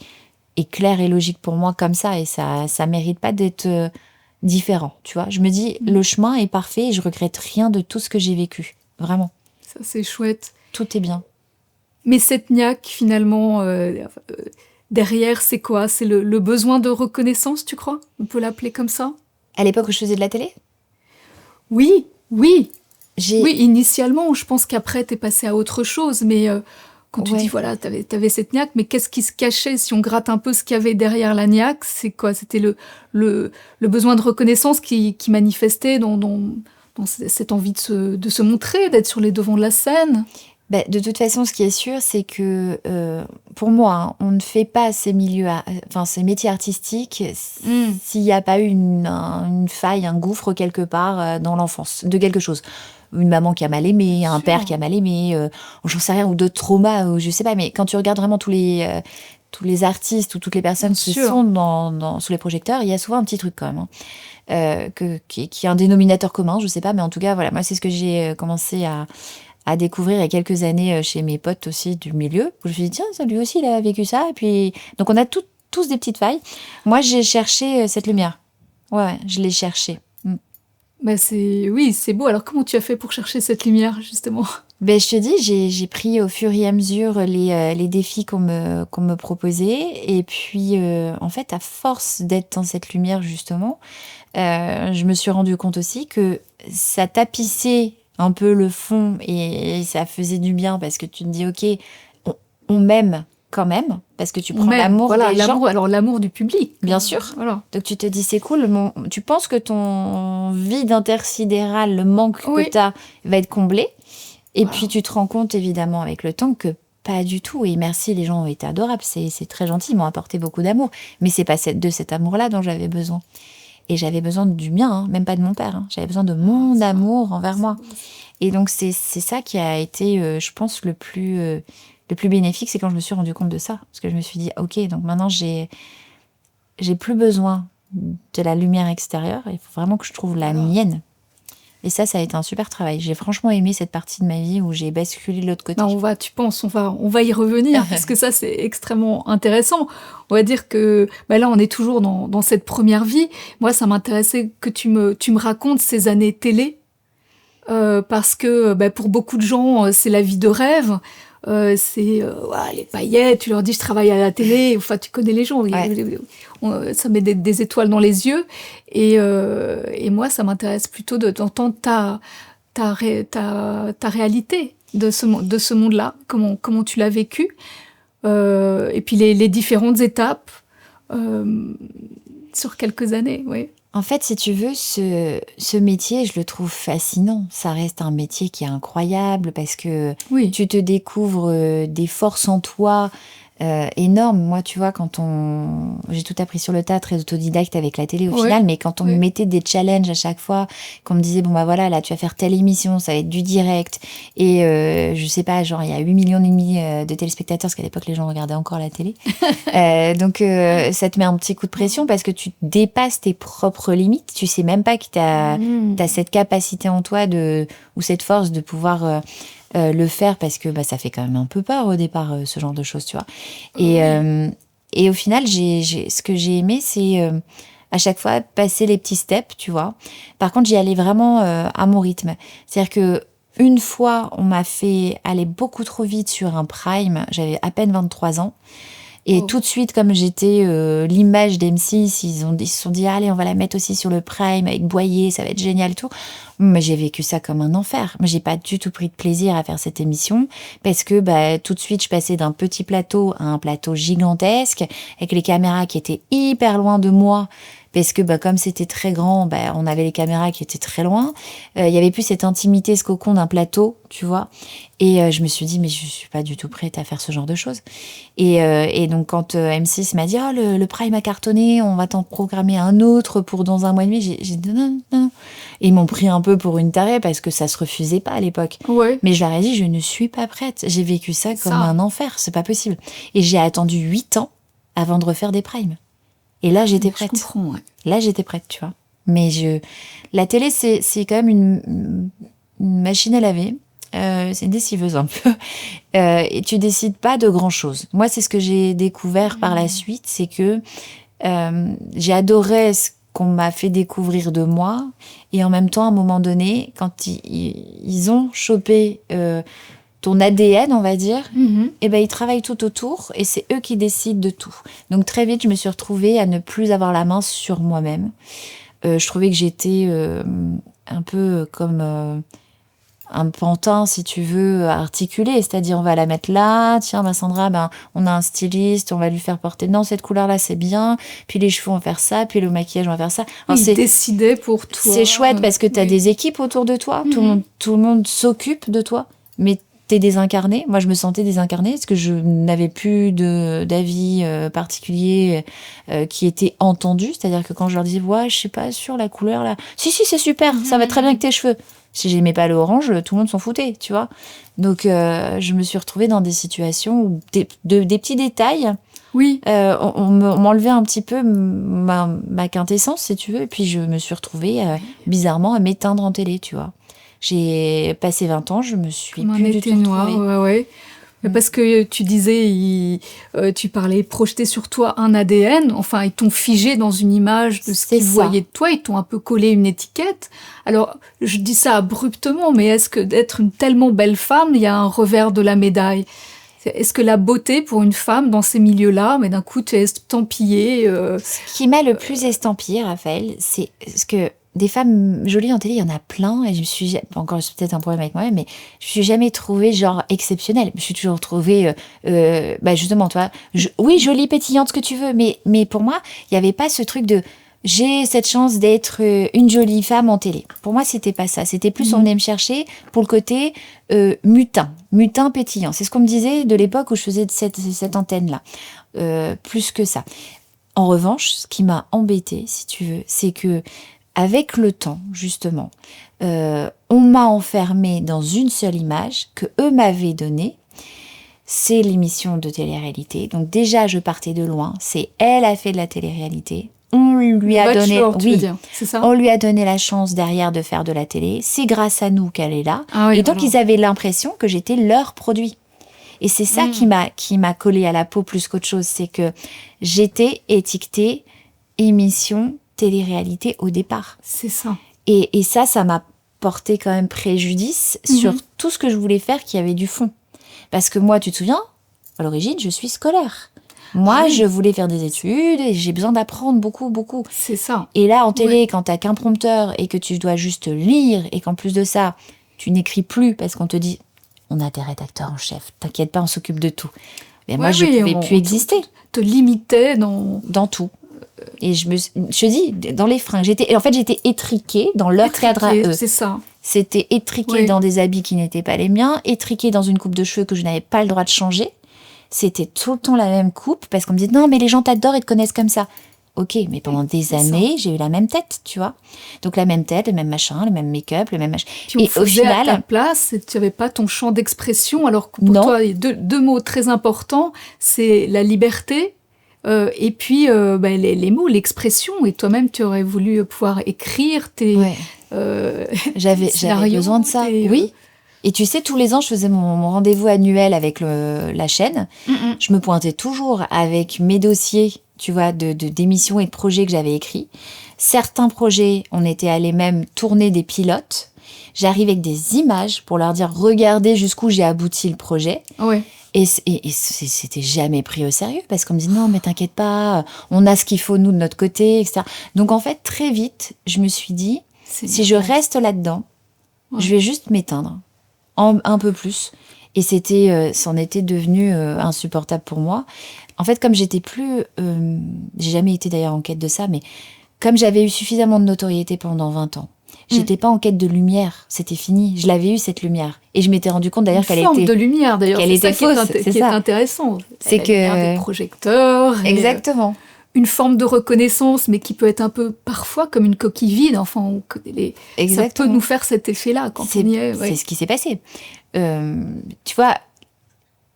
clair et logique pour moi comme ça et ça mérite pas d'être différent, tu vois. Je me dis, le chemin est parfait et je regrette rien de tout ce que j'ai vécu. Vraiment. Ça, c'est chouette. Tout est bien. Mais cette niaque, finalement, derrière, c'est quoi? C'est le besoin de reconnaissance, tu crois? On peut l'appeler comme ça? À l'époque où je faisais de la télé? Oui. Oui, initialement, je pense qu'après, t'es passée à autre chose, mais quand tu dis, voilà, t'avais cette niaque, mais qu'est-ce qui se cachait? Si on gratte un peu ce qu'il y avait derrière la niaque, c'est quoi? C'était le besoin de reconnaissance qui manifestait dans cette envie de se montrer, d'être sur les devants de la scène? De toute façon, ce qui est sûr, c'est que pour moi, on ne fait pas ces métiers artistiques s'il n'y a pas eu une faille, un gouffre quelque part dans l'enfance, de quelque chose. Une maman qui a mal aimé, un père qui a mal aimé, j'en sais rien, ou d'autres traumas, ou je sais pas, mais quand tu regardes vraiment tous les artistes ou toutes les personnes qui sont sous les projecteurs, il y a souvent un petit truc quand même, qui est un dénominateur commun, je sais pas, mais en tout cas, voilà, moi c'est ce que j'ai commencé à découvrir il y a quelques années chez mes potes aussi du milieu, où je me suis dit, tiens, ça, lui aussi, il a vécu ça. Et puis, donc on a tous des petites failles. Moi, j'ai cherché cette lumière. Ouais, je l'ai cherchée. C'est beau. Alors, comment tu as fait pour chercher cette lumière, justement? Je te dis, j'ai pris au fur et à mesure les défis qu'on me proposait. Et puis, en fait, à force d'être dans cette lumière, justement, je me suis rendu compte aussi que ça tapissait un peu le fond et ça faisait du bien parce que tu te dis ok, on m'aime quand même parce que tu prends l'amour des gens. Alors l'amour du public. Bien sûr. Voilà. Donc tu te dis c'est cool, tu penses que ton vide intersidéral, le manque que tu as va être comblé et puis tu te rends compte évidemment avec le temps que pas du tout. Et merci, les gens ont été adorables. C'est très gentil, ils m'ont apporté beaucoup d'amour. Mais c'est pas de cet amour-là dont j'avais besoin. Et j'avais besoin du mien, hein, même pas de mon père. Hein. J'avais besoin de mon amour envers moi. Et donc, c'est ça qui a été, je pense, le plus bénéfique, c'est quand je me suis rendu compte de ça. Parce que je me suis dit, ok, donc maintenant, j'ai plus besoin de la lumière extérieure. Il faut vraiment que je trouve la mienne. Et ça a été un super travail. J'ai franchement aimé cette partie de ma vie où j'ai basculé de l'autre côté. Ben on va y revenir parce que ça, c'est extrêmement intéressant. On va dire que là, on est toujours dans cette première vie. Moi, ça m'intéressait que tu me racontes ces années télé parce que pour beaucoup de gens, c'est la vie de rêve. C'est les paillettes, tu leur dis je travaille à la télé, enfin tu connais les gens, ça met des étoiles dans les yeux et moi ça m'intéresse plutôt d'entendre ta réalité de ce monde-là, comment tu l'as vécu et puis les différentes étapes sur quelques années, oui. En fait, si tu veux, ce métier, je le trouve fascinant. Ça reste un métier qui est incroyable parce que tu te découvres des forces en toi énormes. Moi, tu vois, j'ai tout appris sur le tas, très autodidacte avec la télé au final, mais quand on me mettait des challenges à chaque fois, qu'on me disait, bon bah voilà, là tu vas faire telle émission, ça va être du direct, et je sais pas, genre il y a 8 millions et demi de téléspectateurs, parce qu'à l'époque les gens regardaient encore la télé. Donc ça te met un petit coup de pression parce que tu dépasses tes propres limites. Tu sais même pas que t'as cette capacité en toi ou cette force de pouvoir le faire parce que ça fait quand même un peu peur au départ, ce genre de choses, tu vois. Et au final, ce que j'ai aimé, c'est à chaque fois passer les petits steps, tu vois. Par contre, j'y allais vraiment à mon rythme. C'est-à-dire que une fois, on m'a fait aller beaucoup trop vite sur un prime. J'avais à peine 23 ans. Et tout de suite, comme j'étais l'image d'M6, ils se sont dit, allez, on va la mettre aussi sur le prime avec Boyer, ça va être génial et tout. Mais j'ai vécu ça comme un enfer. Mais j'ai pas du tout pris de plaisir à faire cette émission parce que tout de suite, je passais d'un petit plateau à un plateau gigantesque avec les caméras qui étaient hyper loin de moi. Parce que comme c'était très grand, on avait les caméras qui étaient très loin. Il y avait plus cette intimité, ce cocon d'un plateau, tu vois. Et je me suis dit, mais je suis pas du tout prête à faire ce genre de choses. Et donc quand M6 m'a dit, oh, le Prime a cartonné, on va t'en programmer un autre pour dans un mois et demi, j'ai dit non. Et ils m'ont pris un peu pour une tarée parce que ça se refusait pas à l'époque. Ouais. Mais je leur ai dit, je ne suis pas prête. J'ai vécu ça comme un enfer, c'est pas possible. Et j'ai attendu 8 ans avant de refaire des primes. Et là, j'étais prête. Je comprends, ouais. Là, j'étais prête, tu vois. Mais la télé, c'est quand même une machine à laver. C'est une déciveuse un peu. Et tu décides pas de grand-chose. Moi, c'est ce que j'ai découvert par la suite, c'est que j'ai adoré ce qu'on m'a fait découvrir de moi. Et en même temps, à un moment donné, quand ils ont chopé ton ADN, on va dire, et ils travaillent tout autour et c'est eux qui décident de tout. Donc très vite, je me suis retrouvée à ne plus avoir la main sur moi-même. Je trouvais que j'étais un peu comme un pantin, si tu veux, articulé. C'est-à-dire, on va la mettre là, tiens, Sandra, on a un styliste, on va lui faire porter, non, cette couleur-là, c'est bien, puis les cheveux, on va faire ça, puis le maquillage, on va faire ça. Alors, ils décidaient pour toi. C'est chouette parce que t'as des équipes autour de toi, tout le monde s'occupe de toi, mais t'es désincarné. Moi, je me sentais désincarnée parce que je n'avais plus d'avis particulier qui était entendu. C'est-à-dire que quand je leur disais, ouais, je sais pas sur la couleur là. Si, c'est super, ça va très bien avec tes cheveux. Si j'aimais pas le orange, tout le monde s'en foutait, tu vois. Donc, je me suis retrouvée dans des situations où des petits détails. Oui. On m'enlevait un petit peu ma quintessence, si tu veux. Et puis, je me suis retrouvée bizarrement à m'éteindre en télé, tu vois. J'ai passé 20 ans, je me suis plus du tout retrouvée. Ouais. Parce que tu disais, tu parlais projeter sur toi un ADN, enfin, ils t'ont figé dans une image de ce qu'ils voyaient de toi, ils t'ont un peu collé une étiquette. Alors, je dis ça abruptement, mais est-ce que d'être une tellement belle femme, il y a un revers de la médaille ? Est-ce que la beauté pour une femme dans ces milieux-là, mais d'un coup, tu es estampillée Ce qui m'a le plus estampillée, Raphaël, c'est ce que des femmes jolies en télé, il y en a plein, et encore c'est peut-être un problème avec moi-même, mais je me suis jamais trouvée genre exceptionnelle. Je me suis toujours trouvée, justement, toi, oui, jolie, pétillante, ce que tu veux, mais pour moi, il y avait pas ce truc de j'ai cette chance d'être une jolie femme en télé. Pour moi, c'était pas ça. C'était plus on venait me chercher pour le côté mutin. mutin pétillant. C'est ce qu'on me disait de l'époque où je faisais cette antenne-là. Plus que ça. En revanche, ce qui m'a embêtée, si tu veux, c'est que avec le temps, justement, on m'a enfermée dans une seule image que eux m'avaient donnée. C'est l'émission de télé-réalité. Donc déjà, je partais de loin. C'est elle a fait de la télé-réalité. On lui a donné, c'est ça. On lui a donné la chance derrière de faire de la télé. C'est grâce à nous qu'elle est là. Ah oui, et donc ils avaient l'impression que j'étais leur produit. Et c'est ça qui m'a collé à la peau plus qu'autre chose, c'est que j'étais étiquetée émission télé-réalité au départ. C'est ça. Et ça m'a porté quand même préjudice sur tout ce que je voulais faire qui avait du fond. Parce que moi, tu te souviens, à l'origine, je suis scolaire. Moi, je voulais faire des études et j'ai besoin d'apprendre beaucoup, beaucoup. C'est ça. Et là, en télé, quand t'as qu'un prompteur et que tu dois juste lire et qu'en plus de ça, tu n'écris plus parce qu'on te dit « on a des rédacteurs en chef, t'inquiète pas, on s'occupe de tout ». Mais moi, je ne pouvais plus exister. Te limitais dans tout. Et je dis, dans les fringues, j'étais étriquée dans leur cadre à eux. C'est ça. C'était étriquée dans des habits qui n'étaient pas les miens, étriquée dans une coupe de cheveux que je n'avais pas le droit de changer. C'était tout le temps la même coupe, parce qu'on me disait « non, mais les gens t'adorent et te connaissent comme ça ». Ok, mais pendant des années, j'ai eu la même tête, tu vois. Donc la même tête, le même machin, le même make-up, le même machin. Puis au final, à ta place, tu n'avais pas ton champ d'expression, alors que pour toi, deux mots très importants, c'est la liberté et puis les mots, l'expression. Et toi-même, tu aurais voulu pouvoir écrire tes j'avais besoin de ça, oui. Et tu sais, tous les ans, je faisais mon rendez-vous annuel avec la chaîne. Je me pointais toujours avec mes dossiers, tu vois, d'émissions et de projets que j'avais écrits. Certains projets, on était allés même tourner des pilotes. J'arrive avec des images pour leur dire « regardez jusqu'où j'ai abouti le projet ». Et c'était jamais pris au sérieux parce qu'on me dit « non, mais t'inquiète pas, on a ce qu'il faut, nous, de notre côté, etc. » Donc en fait, très vite, je me suis dit « si je reste là-dedans, je vais juste m'éteindre. » Un peu plus. Et c'en était devenu insupportable pour moi. En fait, comme j'étais plus... j'ai jamais été d'ailleurs en quête de ça, mais comme j'avais eu suffisamment de notoriété pendant 20 ans, j'étais pas en quête de lumière, c'était fini. Je l'avais eu, cette lumière. Et je m'étais rendu compte d'ailleurs qu'elle était... Une forme de lumière, d'ailleurs. Qu'elle était fausse, qui est intéressant. C'est que... des projecteurs. Exactement. Une forme de reconnaissance, mais qui peut être un peu, parfois, comme une coquille vide. Enfin, ça peut nous faire cet effet-là quand on y est. C'est ce qui s'est passé. Tu vois,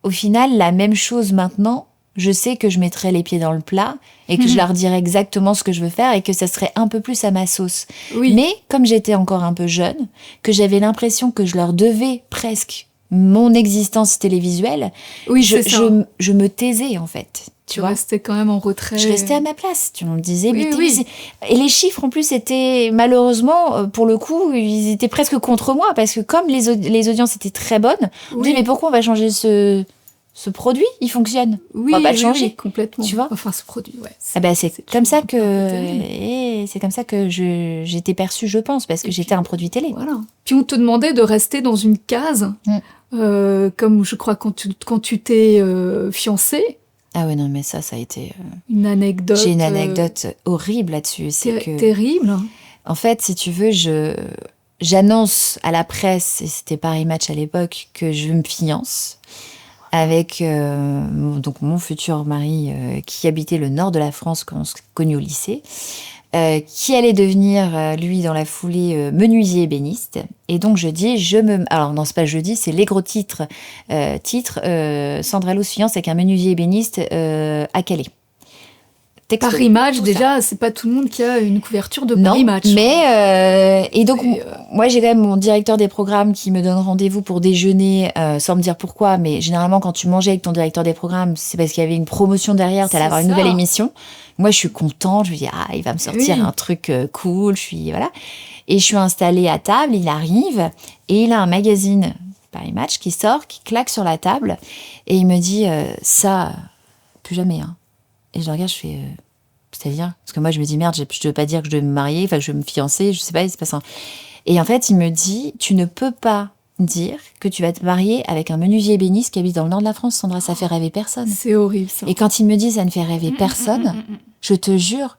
au final, la même chose maintenant, je sais que je mettrai les pieds dans le plat et que je leur dirai exactement ce que je veux faire et que ça serait un peu plus à ma sauce. Oui. Mais comme j'étais encore un peu jeune, que j'avais l'impression que je leur devais presque mon existence télévisuelle, je me taisais en fait. Tu restais quand même en retrait. Je restais à ma place. Tu me disais, Et les chiffres, en plus, étaient, malheureusement, pour le coup, ils étaient presque contre moi, parce que comme les audiences étaient très bonnes, je me disais, mais pourquoi on va changer ce produit? Il fonctionne. On va pas le changer. Complètement. Tu vois? Enfin, ce produit, c'est comme ça que j'étais perçue, je pense, parce que j'étais un produit télé. Voilà. Puis on te demandait de rester dans une case, comme je crois quand tu t'es fiancée. Ah ouais, non, mais ça a été... une anecdote. J'ai une anecdote horrible là-dessus. Terrible. En fait, si tu veux, j'annonce à la presse, et c'était Paris Match à l'époque, que je me fiance avec donc mon futur mari qui habitait le nord de la France quand on s'est connus au lycée, qui allait devenir, lui, dans la foulée, menuisier ébéniste. Et donc, je dis, alors, non, c'est pas jeudi, c'est les gros titres. Sandra Lou se fiance avec un menuisier ébéniste à Calais. Texto, Paris Match, déjà, c'est pas tout le monde qui a une couverture de Paris Match. Mais et donc moi j'ai quand même mon directeur des programmes qui me donne rendez-vous pour déjeuner sans me dire pourquoi, mais généralement quand tu mangeais avec ton directeur des programmes, c'est parce qu'il y avait une promotion derrière, t'allais avoir une nouvelle émission. Moi je suis contente, je me dis il va me sortir un truc cool, et je suis installée à table, il arrive et il a un magazine Paris Match qui sort, qui claque sur la table et il me dit ça plus jamais hein. Et je le regarde, je fais... c'est-à-dire? Parce que moi, je me dis, merde, je ne veux pas dire que je vais me marier, enfin, que je vais me fiancer, je sais pas, c'est pas ça. Et en fait, il me dit, tu ne peux pas dire que tu vas te marier avec un menuisier ébéniste qui habite dans le nord de la France, Sandra, ça fait rêver personne. C'est horrible, ça. Et quand il me dit, ça ne fait rêver personne, je te jure,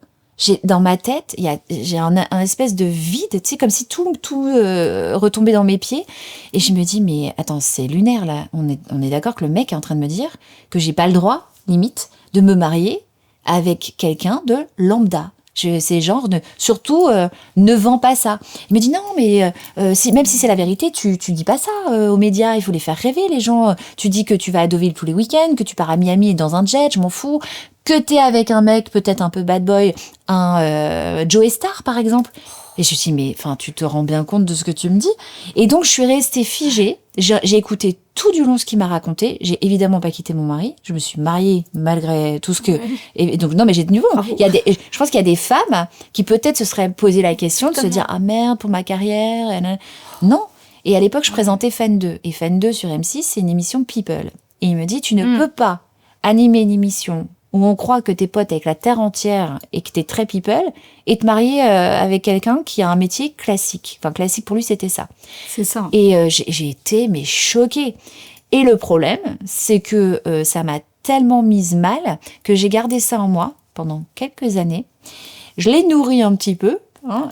Dans ma tête, j'ai un espèce de vide, tu sais, comme si tout retombait dans mes pieds. Et je me dis, mais attends, c'est lunaire, là. On est d'accord que le mec est en train de me dire que j'ai pas le droit, limite, de me marier avec quelqu'un de lambda. C'est genre, surtout, ne vends pas ça. Il me dit, non, mais même si c'est la vérité, tu dis pas ça aux médias. Il faut les faire rêver, les gens. Tu dis que tu vas à Deauville tous les week-ends, que tu pars à Miami dans un jet, je m'en fous. Que t'es avec un mec peut-être un peu bad boy, un Joey Star par exemple. Et je me suis dit, mais enfin, tu te rends bien compte de ce que tu me dis. Et donc je suis restée figée. J'ai écouté tout du long ce qu'il m'a raconté. J'ai évidemment pas quitté mon mari. Je me suis mariée malgré tout ce que. Et donc non, mais j'ai tenu bon. Je pense qu'il y a des femmes qui peut-être se seraient posé la question de se dire, ah merde, pour ma carrière. Non. Et à l'époque, je présentais Fan 2. Et Fan 2 sur M6, c'est une émission People. Et il me dit, tu ne peux pas animer une émission où on croit que t'es pote avec la terre entière et que t'es très people, et te marier avec quelqu'un qui a un métier classique. Enfin, classique pour lui, c'était ça. C'est ça. Et j'ai été, mais choquée. Et le problème, c'est que ça m'a tellement mise mal que j'ai gardé ça en moi pendant quelques années. Je l'ai nourri un petit peu,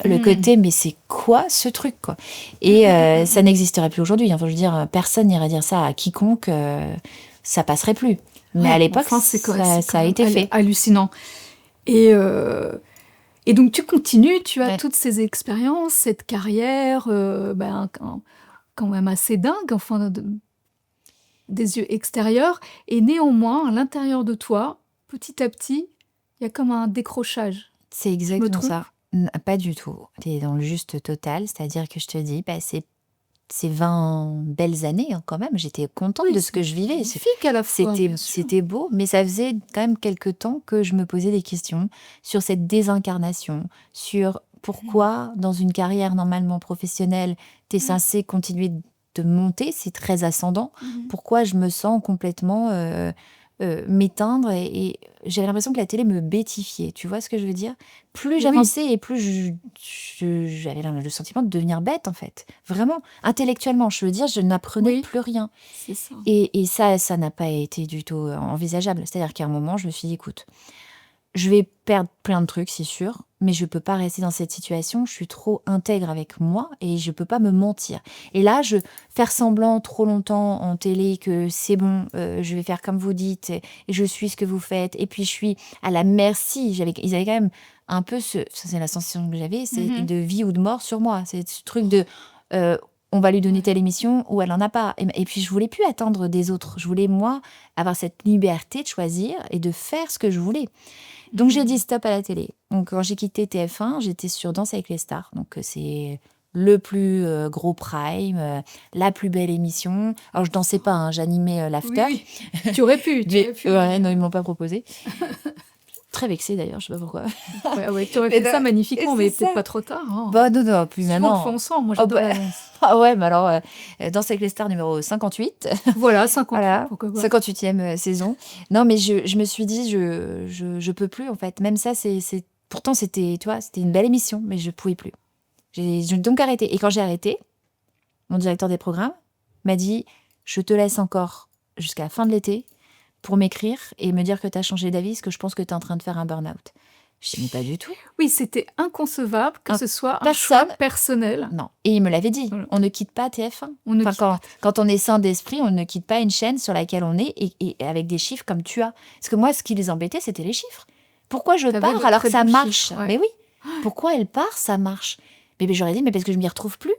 le côté, mais c'est quoi ce truc, quoi. Et ça n'existerait plus aujourd'hui. Enfin, je veux dire, personne n'irait dire ça à quiconque, ça passerait plus. Mais à l'époque, ça a été fait. Hallucinant. Et donc, tu continues, tu as toutes ces expériences, cette carrière quand même assez dingue, enfin, des yeux extérieurs. Et néanmoins, à l'intérieur de toi, petit à petit, il y a comme un décrochage. C'est exactement ça. Pas du tout. Tu es dans le juste total. C'est-à-dire que je te dis, c'est 20 belles années quand même. J'étais contente de ce que je vivais. C'est magnifique à la fois. C'était beau, mais ça faisait quand même quelques temps que je me posais des questions sur cette désincarnation, sur pourquoi dans une carrière normalement professionnelle, tu es censé continuer de monter, c'est très ascendant. Pourquoi je me sens complètement m'éteindre et j'avais l'impression que la télé me bêtifiait. Tu vois ce que je veux dire ? Plus j'avançais et plus j'avais le sentiment de devenir bête, en fait. Vraiment, intellectuellement, je veux dire, je n'apprenais plus rien. C'est ça. Et ça n'a pas été du tout envisageable. C'est-à-dire qu'à un moment, je me suis dit, écoute, je vais perdre plein de trucs, c'est sûr, mais je peux pas rester dans cette situation. Je suis trop intègre avec moi et je peux pas me mentir. Et là, faire semblant trop longtemps en télé que c'est bon, je vais faire comme vous dites et je suis ce que vous faites. Et puis je suis à la merci. Ils avaient quand même un peu ça, c'est la sensation que j'avais, c'est de vie ou de mort sur moi. C'est ce truc de on va lui donner telle émission ou elle en a pas. Et puis je voulais plus attendre des autres. Je voulais moi avoir cette liberté de choisir et de faire ce que je voulais. Donc, j'ai dit stop à la télé. Donc, quand j'ai quitté TF1, j'étais sur Danse avec les stars. Donc, c'est le plus gros prime, la plus belle émission. Alors, je dansais pas, j'animais l'after. Oui. Tu aurais pu. Ouais, non, ils m'ont pas proposé. Très vexée, d'ailleurs, je sais pas pourquoi. Tu aurais fait ça magnifiquement, mais peut-être pas trop tard. Bah, non, plus maintenant. On le fait ensemble, moi j'adore la danse. Ah ouais, mais alors, Danse avec les stars numéro 58. Voilà, 58. Voilà, 58e saison. Non, mais je me suis dit, je peux plus, en fait. Même ça, pourtant, c'était une belle émission, mais je pouvais plus. J'ai donc arrêté. Et quand j'ai arrêté, mon directeur des programmes m'a dit, je te laisse encore jusqu'à la fin de l'été pour m'écrire et me dire que tu as changé d'avis, parce que je pense que tu es en train de faire un burn-out. Je dis, mais pas du tout. Oui, c'était inconcevable que ce soit un choix personnel. Non. Et il me l'avait dit, on ne quitte pas TF1. Quand on est sain d'esprit, on ne quitte pas une chaîne sur laquelle on est et avec des chiffres comme tu as. Parce que moi, ce qui les embêtait, c'était les chiffres. Pourquoi je pars alors que ça marche ? Mais oui, pourquoi elle part, ça marche ? Mais j'aurais dit, mais parce que je m'y retrouve plus.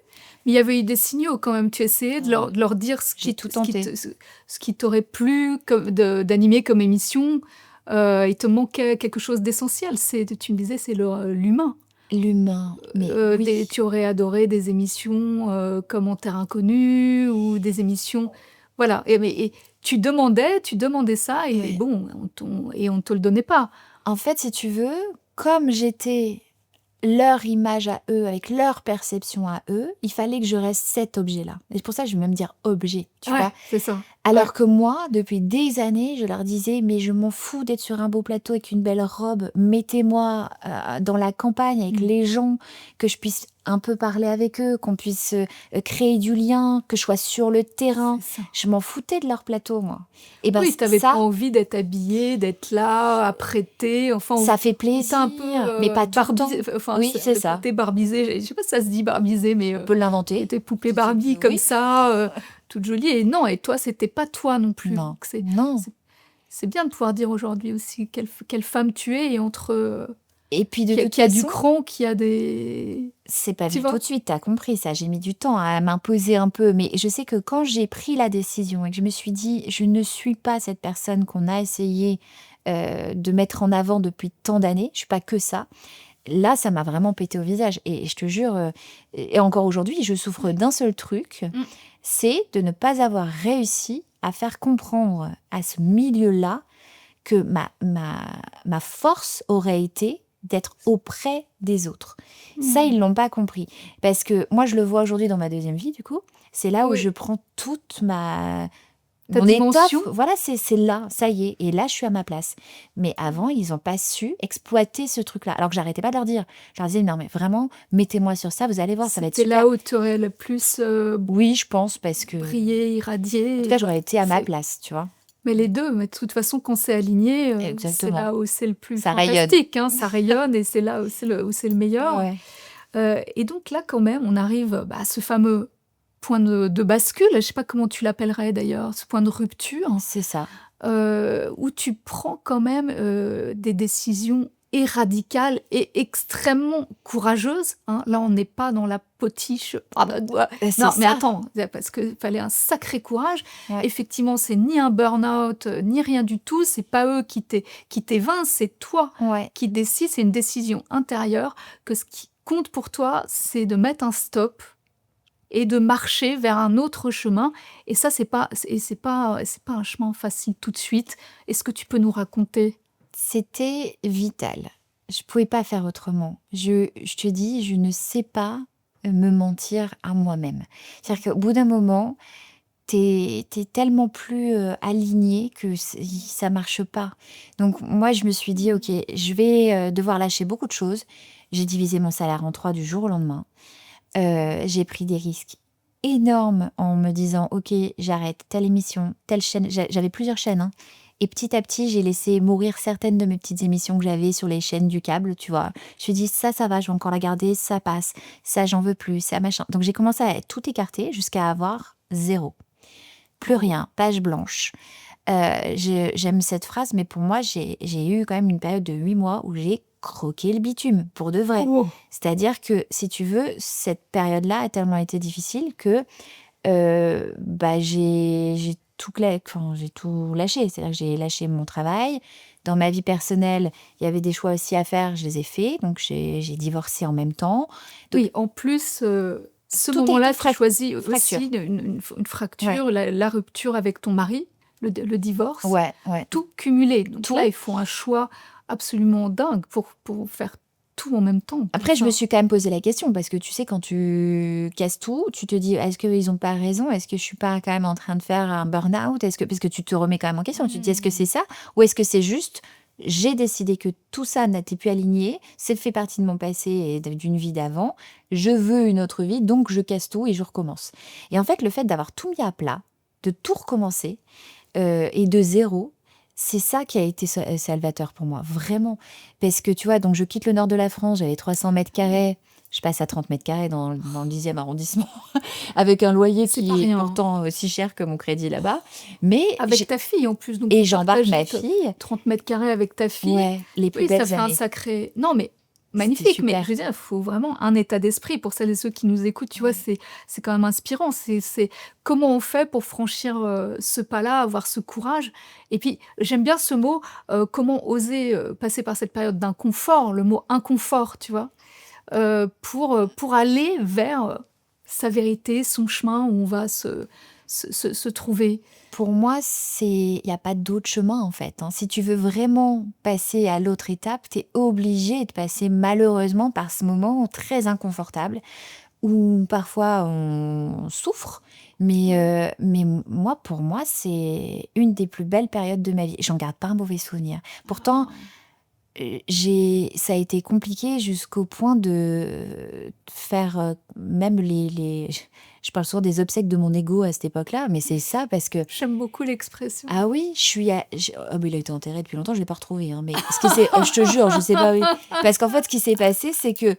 Mais il y avait eu des signaux quand même. Tu essayais de leur dire ce qui t'aurait plu d'animer comme émission. Il te manquait quelque chose d'essentiel. Tu me disais, c'est l'humain. L'humain. Mais tu aurais adoré des émissions comme En Terre Inconnue ou des émissions. Voilà. Et tu demandais ça et on te le donnait pas. En fait, si tu veux, comme j'étais leur image à eux, avec leur perception à eux, il fallait que je reste cet objet-là. Et c'est pour ça que je vais même dire objet, tu vois. C'est ça. Alors que moi, depuis des années, je leur disais, mais je m'en fous d'être sur un beau plateau avec une belle robe. Mettez-moi dans la campagne avec les gens, que je puisse un peu parler avec eux, qu'on puisse créer du lien, que je sois sur le terrain. C'est ça. Je m'en foutais de leur plateau, moi. Et ben Oui, t'avais ça, pas envie d'être habillée, d'être là, apprêtée. Enfin, ça fait t'es plaisir, un peu mais pas tout le temps. barbisée. Enfin, Oui, c'est le ça. côté barbisé. Je sais pas si ça se dit barbisé, mais On peut l'inventer. tes poupées Barbie comme Oui. ça, toute jolie. Et non, et toi, c'était pas toi non plus. Non, Donc non. c'est bien de pouvoir dire aujourd'hui aussi quelle femme tu es et entre Et puis de toute qui a du façon, cran, qui a des. c'est pas Tu vu vois. tout de suite, t'as compris ça. J'ai mis du temps à m'imposer un peu, mais je sais que quand j'ai pris la décision et que je me suis dit, je ne suis pas cette personne qu'on a essayé de mettre en avant depuis tant d'années, je suis pas que ça. Là, ça m'a vraiment pété au visage. Et je te jure, et encore aujourd'hui, je souffre d'un seul truc, c'est de ne pas avoir réussi à faire comprendre à ce milieu-là que ma force aurait été d'être auprès des autres. Ça, ils l'ont pas compris. Parce que moi, je le vois aujourd'hui dans ma deuxième vie, du coup. C'est là où Oui. je prends toute Ta mon dimension. étoffe. Voilà, c'est là, ça y est. Et là, je suis à ma place. Mais avant, ils n'ont pas su exploiter ce truc-là. Alors que j'arrêtais pas de leur dire. Je leur disais, non, mais vraiment, mettez-moi sur ça, vous allez voir, ça va être C'était super. là où tu aurais le plus Oui, je pense, parce que... brillé, irradié. En tout cas, j'aurais été à ma C'est- place, tu vois. Mais les deux, mais de toute façon, quand c'est aligné, c'est Exactement. là où c'est le plus Ça rayonne. fantastique, hein, ça rayonne et c'est là où c'est le meilleur. Ouais. Et donc là, quand même, on arrive à ce fameux point de bascule, je ne sais pas comment tu l'appellerais d'ailleurs, ce point de rupture, C'est ça. où tu prends quand même des décisions et radicales et extrêmement courageuses. Hein. Là, on n'est pas dans la potiche. Ah bah, C'est non, mais ça. attends, parce qu'il fallait un sacré courage. Ouais. Effectivement, c'est ni un burn-out, ni rien du tout. C'est pas eux qui t'évincent, c'est toi Ouais. qui décides. C'est une décision intérieure que ce qui compte pour toi, c'est de mettre un stop et de marcher vers un autre chemin. Et ça, c'est pas un chemin facile tout de suite. Est-ce que tu peux nous raconter? C'était vital. Je pouvais pas faire autrement. Je te dis, je ne sais pas me mentir à moi-même. C'est-à-dire qu'au bout d'un moment, t'es tellement plus aligné que ça marche pas. Donc moi, je me suis dit, ok, je vais devoir lâcher beaucoup de choses. J'ai divisé mon salaire en 3 du jour au lendemain. J'ai pris des risques énormes en me disant, ok, j'arrête telle émission, telle chaîne. J'avais plusieurs chaînes, hein. Et petit à petit, j'ai laissé mourir certaines de mes petites émissions que j'avais sur les chaînes du câble, tu vois. Je me suis dit, ça va, je vais encore la garder, ça passe, ça, j'en veux plus, ça, machin. Donc j'ai commencé à tout écarter jusqu'à avoir 0. Plus rien, page blanche. J'aime cette phrase, mais pour moi, j'ai eu quand même une période de 8 mois où j'ai croqué le bitume, pour de vrai. Oh. C'est-à-dire que, si tu veux, cette période-là a tellement été difficile que j'ai tout lâché. C'est-à-dire que j'ai lâché mon travail. Dans ma vie personnelle, il y avait des choix aussi à faire, je les ai faits. Donc, j'ai divorcé en même temps. Donc, Oui, en plus, ce tout a moment-là, été tu choisis fracture. aussi une fracture, la rupture avec ton mari, le divorce, ouais. tout cumulé. Donc Tout. là, ils font un choix absolument dingue pour faire tout en même temps. Après, je me suis quand même posé la question, parce que tu sais, quand tu casses tout, tu te dis, est-ce qu'ils n'ont pas raison? Est-ce que je suis pas quand même en train de faire un burn-out? Parce que tu te remets quand même en question. Tu te dis, est-ce que c'est ça? Ou est-ce que c'est juste, j'ai décidé que tout ça n'était plus aligné, c'est fait partie de mon passé et d'une vie d'avant, je veux une autre vie, donc je casse tout et je recommence. Et en fait, le fait d'avoir tout mis à plat, de tout recommencer, et de zéro, c'est ça qui a été salvateur pour moi, vraiment. Parce que tu vois, donc je quitte le nord de la France, j'avais 300 mètres carrés, je passe à 30 mètres carrés dans le 10e arrondissement, avec un loyer C'est qui pas est rien. pourtant aussi cher que mon crédit là-bas. Mais Avec ta fille en plus. Donc et tu j'embarque partages ma fille. 30 mètres carrés avec ta fille. Ouais, les plus Oui, ça belles fait un années. sacré. Non, mais magnifique. Mais super. je veux dire, il faut vraiment un état d'esprit pour celles et ceux qui nous écoutent. Tu vois, c'est quand même inspirant. C'est comment on fait pour franchir ce pas-là, avoir ce courage. Et puis, j'aime bien ce mot, comment oser passer par cette période d'inconfort, le mot inconfort, tu vois, pour aller vers sa vérité, son chemin où on va se trouver. Pour moi, il n'y a pas d'autre chemin, en fait. Hein. Si tu veux vraiment passer à l'autre étape, tu es obligé de passer malheureusement par ce moment très inconfortable où parfois on souffre. Mais moi, pour moi, c'est une des plus belles périodes de ma vie. J'en garde pas un mauvais souvenir. Pourtant, ça a été compliqué jusqu'au point de faire même je parle souvent des obsèques de mon ego à cette époque-là, mais c'est ça parce que... J'aime beaucoup l'expression. Ah oui, mais il a été enterré depuis longtemps, je l'ai pas retrouvé. Hein, mais je te jure, je sais pas. Oui. Parce qu'en fait, ce qui s'est passé, c'est que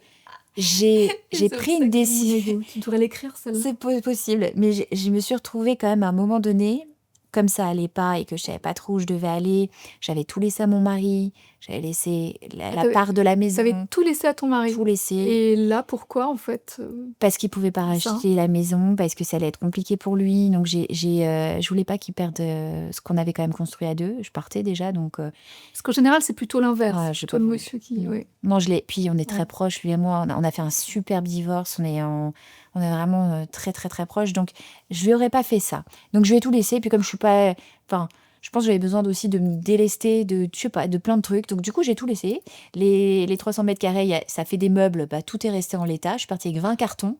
j'ai pris une décision. Tu devrais l'écrire, celle-là. C'est possible, mais je me suis retrouvée quand même à un moment donné, comme ça allait pas et que je savais pas trop où je devais aller. J'avais tout laissé à mon mari, j'avais laissé la part de la maison. Tu avais tout laissé à ton mari. Tout laissé. Et là, pourquoi en fait Parce qu'il pouvait pas racheter la maison, parce que ça allait être compliqué pour lui. Donc je voulais pas qu'il perde ce qu'on avait quand même construit à deux. Je partais déjà, donc. Parce qu'en général, c'est plutôt l'inverse. Ah, c'est toi le monsieur qui. Oui. Non, Puis on est très proches, lui et moi. On a fait un superbe divorce. On est vraiment très très très proches. Donc je lui aurais pas fait ça. Donc je lui ai tout laissé. Puis comme je suis pas, enfin. Je pense que j'avais besoin aussi de me délester de plein de trucs. Donc, du coup, j'ai tout laissé. Les 300 mètres carrés, ça fait des meubles. Bah, tout est resté en l'état. Je suis partie avec 20 cartons.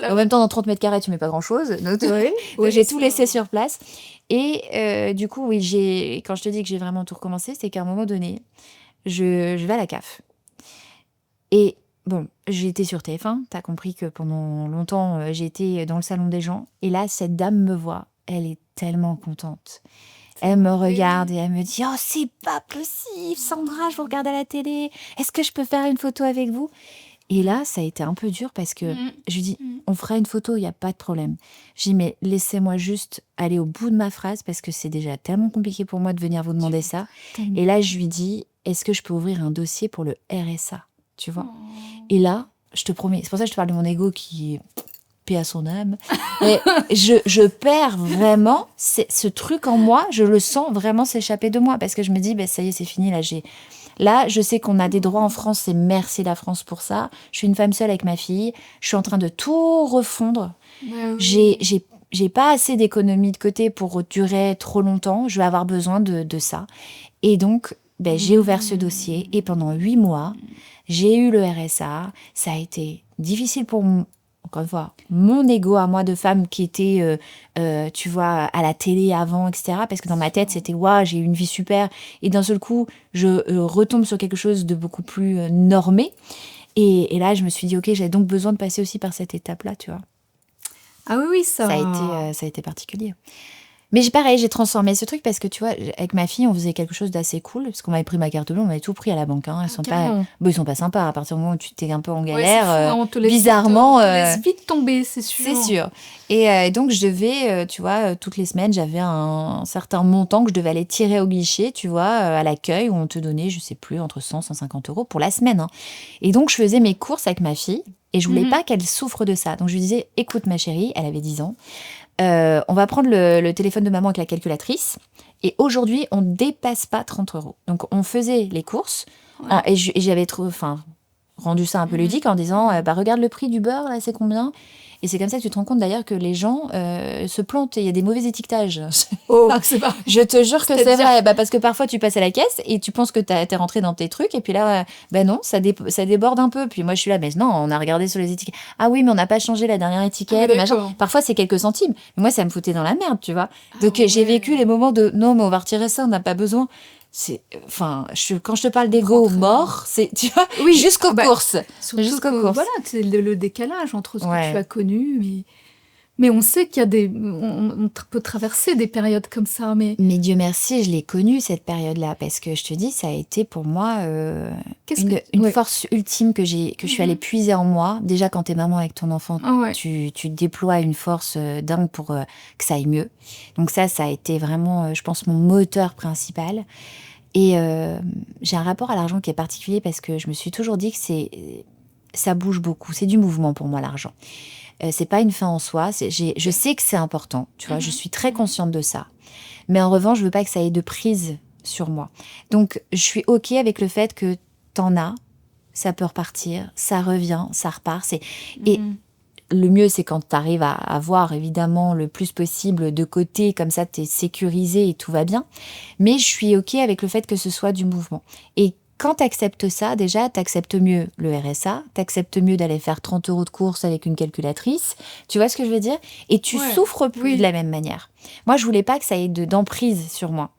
En même temps, dans 30 mètres carrés, tu mets pas grand-chose. Donc, j'ai tout laissé sur place. Et du coup, oui, quand je te dis que j'ai vraiment tout recommencé, c'est qu'à un moment donné, je vais à la CAF. Et bon, j'ai été sur TF1. T'as compris que pendant longtemps, j'ai été dans le salon des gens. Et là, cette dame me voit. Elle est tellement contente. Elle me regarde et elle me dit « Oh, c'est pas possible, Sandra, je vous regarde à la télé. Est-ce que je peux faire une photo avec vous ?» Et là, ça a été un peu dur parce que je lui dis « On fera une photo, il n'y a pas de problème. » Je dis « Mais laissez-moi juste aller au bout de ma phrase parce que c'est déjà tellement compliqué pour moi de venir vous demander ça. » Et là, je lui dis « Est-ce que je peux ouvrir un dossier pour le RSA ?» Tu vois. Et là, je te promets, c'est pour ça que je te parle de mon ego qui est... à son âme. Mais je perds vraiment ce truc en moi, je le sens vraiment s'échapper de moi parce que je me dis, ça y est, c'est fini. Là, je sais qu'on a des droits en France et merci la France pour ça. Je suis une femme seule avec ma fille. Je suis en train de tout refondre. J'ai pas assez d'économies de côté pour durer trop longtemps. Je vais avoir besoin de ça. Et donc, j'ai ouvert ce dossier et pendant 8 mois, j'ai eu le RSA. Ça a été difficile pour moi. Encore une fois, mon ego à moi de femme qui était, tu vois, à la télé avant, etc. Parce que dans ma tête, c'était « Waouh, j'ai eu une vie super ». Et d'un seul coup, je retombe sur quelque chose de beaucoup plus normé. Et là, je me suis dit « Ok, j'ai donc besoin de passer aussi par cette étape-là, tu vois ». Ah oui, ça a été particulier. Mais pareil, j'ai transformé ce truc parce que, tu vois, avec ma fille, on faisait quelque chose d'assez cool. Parce qu'on m'avait pris ma carte bleue, on m'avait tout pris à la banque. Hein. Ils sont pas sympas. À partir du moment où tu t'es un peu en galère, on te laisse bizarrement... on te laisse vite tomber, c'est sûr. C'est sûr. Et donc, je devais, tu vois, toutes les semaines, j'avais un certain montant que je devais aller tirer au guichet, tu vois, à l'accueil, où on te donnait, je sais plus, entre 100 et 150 € pour la semaine. Hein. Et donc, je faisais mes courses avec ma fille. Et je voulais pas qu'elle souffre de ça. Donc, je lui disais, écoute, ma chérie, elle avait 10 ans. On va prendre le téléphone de maman avec la calculatrice. Et aujourd'hui, on ne dépasse pas 30 €. Donc, on faisait les courses. Ouais. Et j'avais rendu ça un peu ludique en disant, regarde le prix du beurre, là, c'est combien ? Et c'est comme ça que tu te rends compte d'ailleurs que les gens se plantent. Il y a des mauvais étiquetages. Oh, c'est pas... Je te jure que c'est vrai. Parce que parfois, tu passes à la caisse et tu penses que t'es rentré dans tes trucs. Et puis là, non, ça déborde un peu. Puis moi, je suis là, mais non, on a regardé sur les étiquettes. Ah oui, mais on n'a pas changé la dernière étiquette. Parfois, c'est quelques centimes. Mais moi, ça me foutait dans la merde, tu vois. Donc, j'ai vécu les moments de non, mais on va retirer ça, on n'a pas besoin. Quand je te parle d'ego mort, c'est, tu vois, jusqu'aux courses. Jusqu'aux courses. Voilà, c'est le décalage entre ce que tu as connu, mais on sait qu'il y a on peut traverser des périodes comme ça, mais Dieu merci, je l'ai connue cette période-là, parce que je te dis, ça a été pour moi une force ultime que je suis allée puiser en moi. Déjà, quand t'es maman avec ton enfant, tu déploies une force dingue pour que ça aille mieux. Donc ça a été vraiment, je pense, mon moteur principal. Et j'ai un rapport à l'argent qui est particulier parce que je me suis toujours dit que ça bouge beaucoup. C'est du mouvement pour moi, l'argent. C'est pas une fin en soi. Je sais que c'est important, tu vois. Je suis très consciente de ça. Mais en revanche, je veux pas que ça ait de prise sur moi. Donc, je suis OK avec le fait que t'en as, ça peut repartir, ça revient, ça repart. Et le mieux, c'est quand tu arrives à avoir, évidemment, le plus possible de côté, comme ça, tu es sécurisé et tout va bien. Mais je suis OK avec le fait que ce soit du mouvement. Et quand tu acceptes ça, déjà, tu acceptes mieux le RSA, tu acceptes mieux d'aller faire 30 € de courses avec une calculatrice. Tu vois ce que je veux dire? Et tu souffres plus de la même manière. Moi, je voulais pas que ça ait d'emprise sur moi.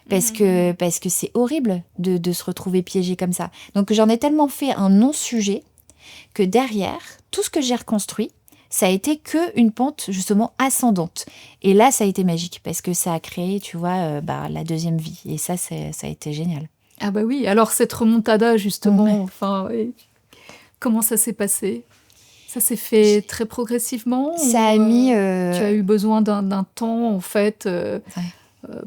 Parce que c'est horrible de se retrouver piégé comme ça. Donc, j'en ai tellement fait un non-sujet que derrière, tout ce que j'ai reconstruit, ça a été qu'une pente, justement, ascendante. Et là, ça a été magique parce que ça a créé, tu vois, la deuxième vie. Et ça a été génial. Ah bah oui, alors cette remontada, justement, comment ça s'est passé? Ça s'est fait très progressivement? Ça a mis... Tu as eu besoin d'un temps, en fait,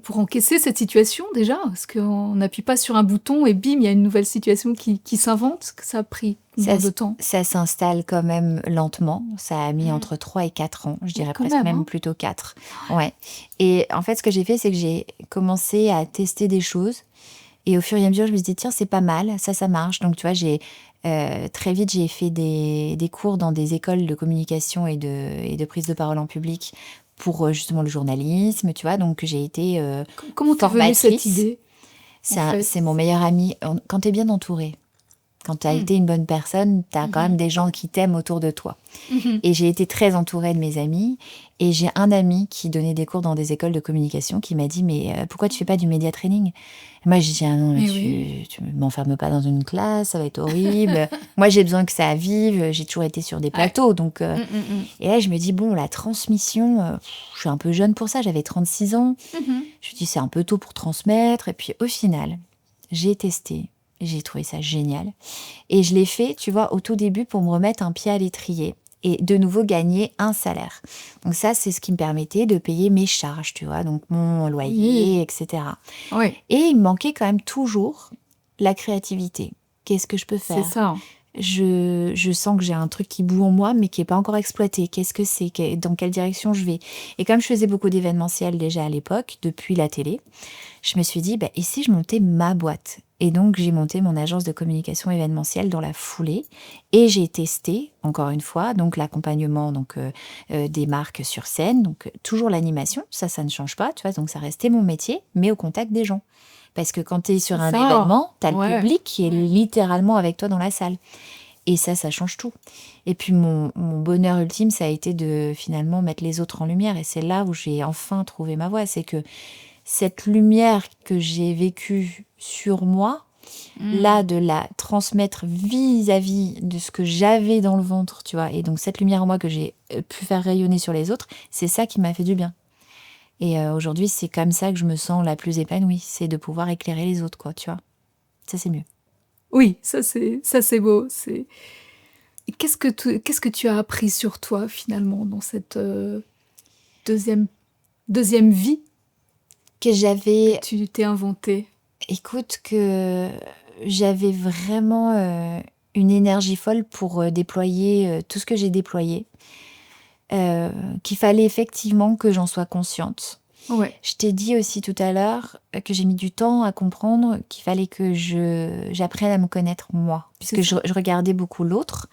pour encaisser cette situation, déjà? Parce qu'on n'appuie pas sur un bouton et bim, il y a une nouvelle situation qui s'invente. Ça a pris combien de temps? Ça s'installe quand même lentement. Ça a mis entre 3 et 4 ans, je dirais presque même plutôt 4. Ouais. Et en fait, ce que j'ai fait, c'est que j'ai commencé à tester des choses. Et au fur et à mesure, je me suis dit, tiens, c'est pas mal, ça marche. Donc, tu vois, très vite, j'ai fait des cours dans des écoles de communication et de prise de parole en public pour justement le journalisme, tu vois. Donc, j'ai été Comment t'es venue cette idée? C'est mon meilleur ami. Quand t'es bien entouré, quand t'as été une bonne personne, t'as quand même des gens qui t'aiment autour de toi. Et j'ai été très entourée de mes amis. Et j'ai un ami qui donnait des cours dans des écoles de communication qui m'a dit, mais pourquoi tu fais pas du média training? Et moi, j'ai dit, ah non, mais tu m'enfermes pas dans une classe, ça va être horrible. Moi, j'ai besoin que ça vive. J'ai toujours été sur des plateaux. Donc, Et là, je me dis, bon, la transmission, je suis un peu jeune pour ça. J'avais 36 ans. Je me dis, c'est un peu tôt pour transmettre. Et puis, au final, j'ai testé. J'ai trouvé ça génial. Et je l'ai fait, tu vois, au tout début pour me remettre un pied à l'étrier et de nouveau gagner un salaire. Donc ça, c'est ce qui me permettait de payer mes charges, tu vois, donc mon loyer, etc. Oui. Et il me manquait quand même toujours la créativité. Qu'est-ce que je peux faire? C'est ça. Je sens que j'ai un truc qui bout en moi, mais qui n'est pas encore exploité. Qu'est-ce que c'est? Dans quelle direction je vais? Et comme je faisais beaucoup d'événementiels déjà à l'époque, depuis la télé, je me suis dit, et si je montais ma boîte? Et donc, j'ai monté mon agence de communication événementielle dans la foulée. Et j'ai testé, encore une fois, donc l'accompagnement des marques sur scène. Donc, toujours l'animation, ça ne change pas, tu vois. Donc, ça restait mon métier, mais au contact des gens. Parce que quand tu es sur un événement, tu as le public qui est littéralement avec toi dans la salle. Et ça change tout. Et puis, mon bonheur ultime, ça a été de finalement mettre les autres en lumière. Et c'est là où j'ai enfin trouvé ma voie. C'est que cette lumière que j'ai vécue sur moi, là, de la transmettre vis-à-vis de ce que j'avais dans le ventre, tu vois. Et donc, cette lumière en moi que j'ai pu faire rayonner sur les autres, c'est ça qui m'a fait du bien. Et aujourd'hui, c'est comme ça que je me sens la plus épanouie. C'est de pouvoir éclairer les autres, quoi, tu vois. Ça, c'est mieux. Oui, ça c'est beau. Qu'est-ce que tu as appris sur toi, finalement, dans cette deuxième vie que tu t'es inventée? Écoute, que j'avais vraiment une énergie folle pour déployer tout ce que j'ai déployé. Qu'il fallait effectivement que j'en sois consciente. Ouais. Je t'ai dit aussi tout à l'heure que j'ai mis du temps à comprendre qu'il fallait que j'apprenne à me connaître moi. Puisque je regardais beaucoup l'autre.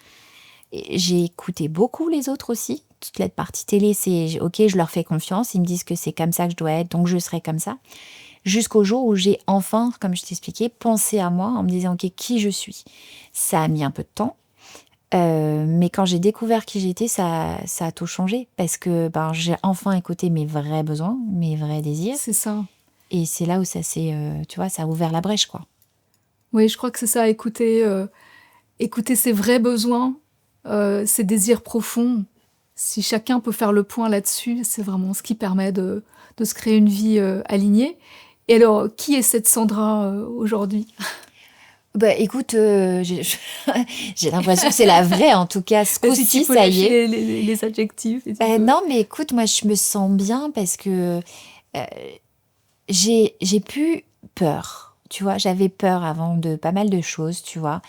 Et j'ai écouté beaucoup les autres aussi. Toute la partie télé, c'est ok, je leur fais confiance. Ils me disent que c'est comme ça que je dois être, donc je serai comme ça. Jusqu'au jour où j'ai enfin, comme je t'expliquais, pensé à moi en me disant ok, qui je suis. Ça a mis un peu de temps. Mais quand j'ai découvert qui j'étais, ça a tout changé. Parce que j'ai enfin écouté mes vrais besoins, mes vrais désirs. C'est ça. Et c'est là où ça s'est, tu vois, ça a ouvert la brèche, quoi. Oui, je crois que c'est ça, écouter ses vrais besoins, ses désirs profonds. Si chacun peut faire le point là-dessus, c'est vraiment ce qui permet de se créer une vie alignée. Et alors, qui est cette Sandra aujourd'hui ? Écoute, j'ai l'impression que c'est la vraie, en tout cas, ce coup-ci, si tu peux ça y est. Les adjectifs. Non, mais écoute, moi, je me sens bien parce que j'ai plus peur, tu vois. J'avais peur avant de pas mal de choses, tu vois.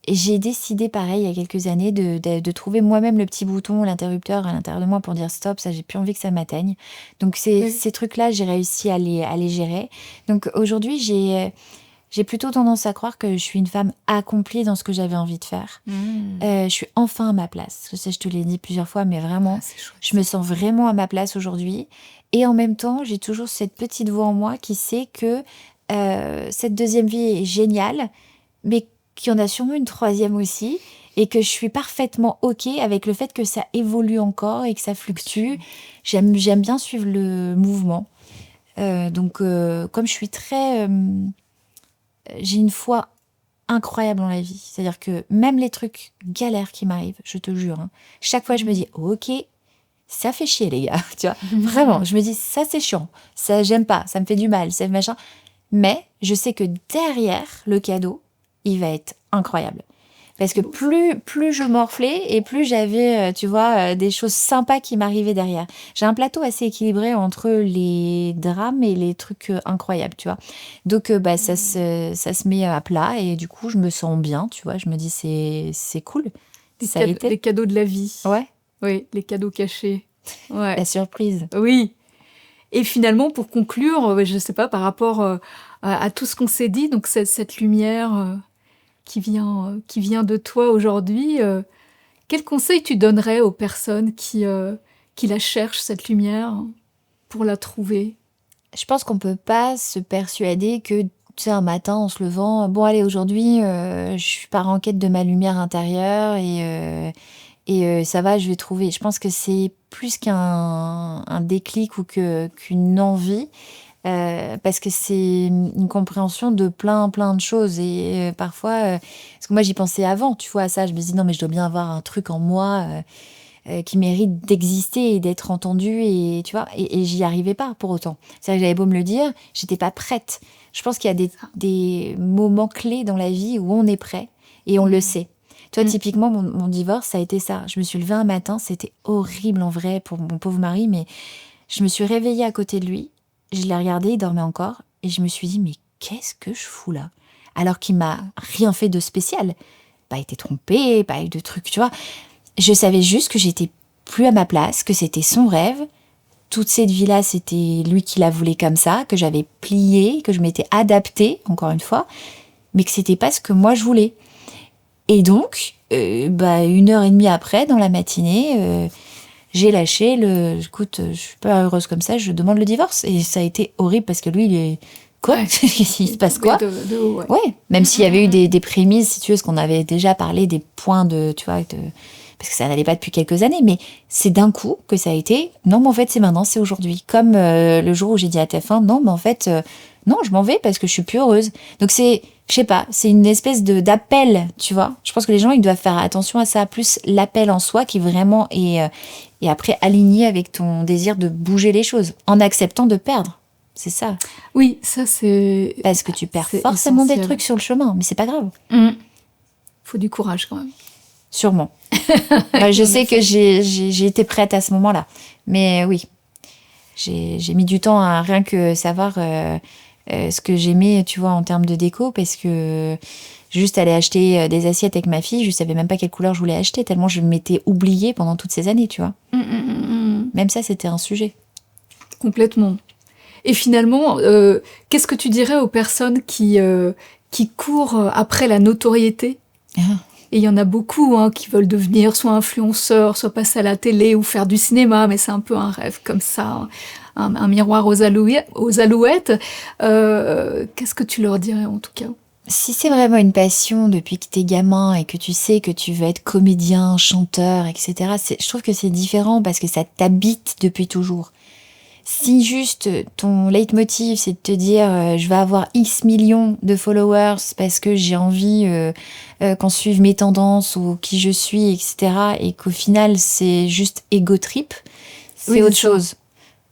J'ai décidé, pareil, il y a quelques années, de trouver moi-même le petit bouton, l'interrupteur à l'intérieur de moi pour dire stop, ça, j'ai plus envie que ça m'atteigne. Donc, ces trucs-là, j'ai réussi à les gérer. Donc, aujourd'hui, j'ai plutôt tendance à croire que je suis une femme accomplie dans ce que j'avais envie de faire. Je suis enfin à ma place. Je sais, je te l'ai dit plusieurs fois, mais vraiment, je me sens vraiment à ma place aujourd'hui. Et en même temps, j'ai toujours cette petite voix en moi qui sait que cette deuxième vie est géniale, mais qu'il y en a sûrement une troisième aussi, et que je suis parfaitement OK avec le fait que ça évolue encore et que ça fluctue. J'aime bien suivre le mouvement. Donc, comme je suis j'ai une foi incroyable dans la vie. C'est-à-dire que même les trucs galères qui m'arrivent, je te jure, hein, chaque fois je me dis, OK, ça fait chier les gars, tu vois. Vraiment, je me dis, ça c'est chiant, ça j'aime pas, ça me fait du mal, c'est machin. Mais je sais que derrière le cadeau, il va être incroyable. Parce que plus je morflais et plus j'avais, tu vois, des choses sympas qui m'arrivaient derrière. J'ai un plateau assez équilibré entre les drames et les trucs incroyables, tu vois. Donc, ça se met à plat et du coup, je me sens bien, tu vois. Je me dis, c'est cool. Les cadeaux de la vie. Ouais. Oui, les cadeaux cachés. Ouais. La surprise. Oui. Et finalement, pour conclure, je ne sais pas, par rapport à tout ce qu'on s'est dit, donc cette lumière... qui vient de toi aujourd'hui, quel conseil tu donnerais aux personnes qui la cherchent, cette lumière, pour la trouver? Je pense qu'on peut pas se persuader que, tu sais, un matin, en se levant, bon, allez, aujourd'hui, je pars en quête de ma lumière intérieure et ça va, je vais trouver. Je pense que c'est plus qu'un déclic ou qu'une envie. Parce que c'est une compréhension de plein de choses et parfois parce que moi j'y pensais avant, tu vois, à ça je me dis non mais je dois bien avoir un truc en moi qui mérite d'exister et d'être entendu et tu vois et j'y arrivais pas pour autant. C'est-à-dire que j'avais beau me le dire, j'étais pas prête. Je pense qu'il y a des moments clés dans la vie où on est prêt et on le sait. Toi, typiquement, mon divorce, ça a été ça. Je me suis levée un matin, c'était horrible en vrai pour mon pauvre mari, mais je me suis réveillée à côté de lui. Je l'ai regardé, il dormait encore, et je me suis dit, mais qu'est-ce que je fous là? Alors qu'il m'a rien fait de spécial. Pas été trompé, pas eu de trucs, tu vois. Je savais juste que j'étais plus à ma place, que c'était son rêve. Toute cette vie-là, c'était lui qui la voulait comme ça, que j'avais plié, que je m'étais adaptée, encore une fois, mais que c'était pas ce que moi je voulais. Et donc, 1h30 après, dans la matinée... j'ai lâché écoute, je suis pas heureuse comme ça, je demande le divorce. Et ça a été horrible parce que lui, il est, quoi? Ouais. Il se passe quoi? Ouais. Même s'il y avait eu des prémices, si tu veux, ce qu'on avait déjà parlé, des points de, tu vois, parce que ça n'allait pas depuis quelques années, mais c'est d'un coup que ça a été, non, mais en fait, c'est maintenant, c'est aujourd'hui. Comme le jour où j'ai dit à TF1, non, mais en fait, non, je m'en vais parce que je suis plus heureuse. Donc je sais pas, c'est une espèce d'appel, tu vois. Je pense que les gens, ils doivent faire attention à ça, plus l'appel en soi qui vraiment est après aligné avec ton désir de bouger les choses, en acceptant de perdre. C'est ça. Oui, ça c'est... Parce que tu perds forcément essentiel. Des trucs sur le chemin, mais c'est pas grave. Faut du courage quand même. Sûrement. Je sais que j'ai été prête à ce moment-là. Mais oui, j'ai mis du temps à rien que savoir ce que j'aimais, tu vois, en termes de déco, parce que juste aller acheter des assiettes avec ma fille, je savais même pas quelle couleur je voulais acheter, tellement je m'étais oubliée pendant toutes ces années, tu vois. Même ça, c'était un sujet. Complètement. Et finalement, qu'est-ce que tu dirais aux personnes qui courent après la notoriété ? Et il y en a beaucoup qui veulent devenir soit influenceurs, soit passer à la télé ou faire du cinéma, mais c'est un peu un rêve comme ça, un miroir aux alouettes. Qu'est-ce que tu leur dirais en tout cas ? Si c'est vraiment une passion depuis que t'es gamin et que tu sais que tu veux être comédien, chanteur, etc., je trouve que c'est différent parce que ça t'habite depuis toujours. Si juste ton leitmotiv c'est de te dire je vais avoir X millions de followers parce que j'ai envie qu'on suive mes tendances ou qui je suis, etc., et qu'au final c'est juste ego trip, c'est autre chose.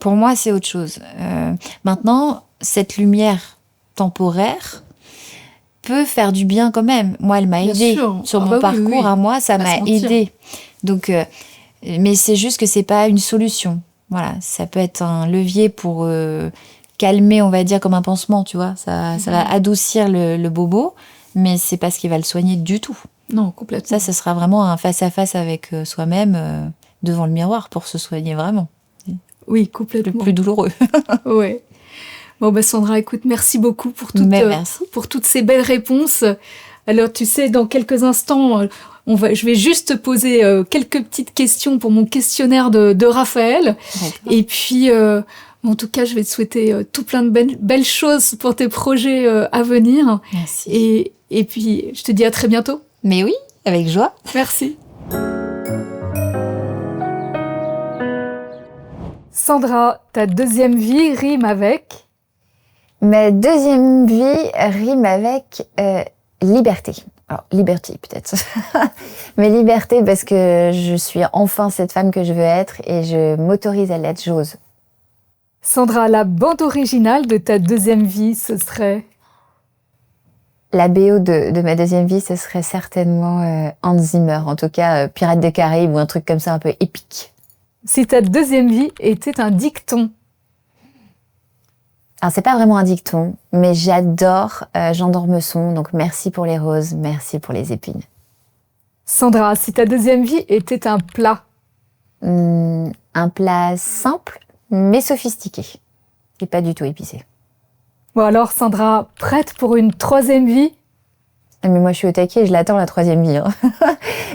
Pour moi, c'est autre chose. Maintenant, cette lumière temporaire peut faire du bien quand même. Moi, elle m'a aidée. Sur mon parcours à moi, ça m'a aidée. Donc, mais c'est juste que c'est pas une solution. Voilà, ça peut être un levier pour calmer, on va dire, comme un pansement, tu vois. Ça va adoucir le bobo, mais c'est pas ce qui va le soigner du tout. Non, complètement. Ça sera vraiment un face-à-face avec soi-même devant le miroir pour se soigner vraiment. Oui, complètement. Le plus douloureux. Ouais. Bon, Sandra, écoute, merci beaucoup pour toutes ces belles réponses. Alors, tu sais, dans quelques instants, je vais juste poser quelques petites questions pour mon questionnaire de Raphaël. D'accord. Et puis, En tout cas, je vais te souhaiter tout plein de belles choses pour tes projets à venir. Merci. Et puis, je te dis à très bientôt. Mais oui, avec joie. Merci. Sandra, ta deuxième vie rime avec... Ma deuxième vie rime avec liberté. Alors, liberté peut-être. Mais liberté parce que je suis enfin cette femme que je veux être et je m'autorise à l'être, j'ose. Sandra, la bande originale de ta deuxième vie, ce serait... La BO de ma deuxième vie, ce serait certainement Hans Zimmer. En tout cas, Pirates des Caraïbes ou un truc comme ça un peu épique. Si ta deuxième vie était un dicton. Alors, c'est pas vraiment un dicton, mais j'adore Jean d'Ormesson, donc merci pour les roses, merci pour les épines. Sandra, si ta deuxième vie était un plat. Un plat simple, mais sophistiqué. Et pas du tout épicé. Bon alors, Sandra, prête pour une troisième vie? Mais moi, je suis au taquet et je l'attends, la troisième vie. Hein.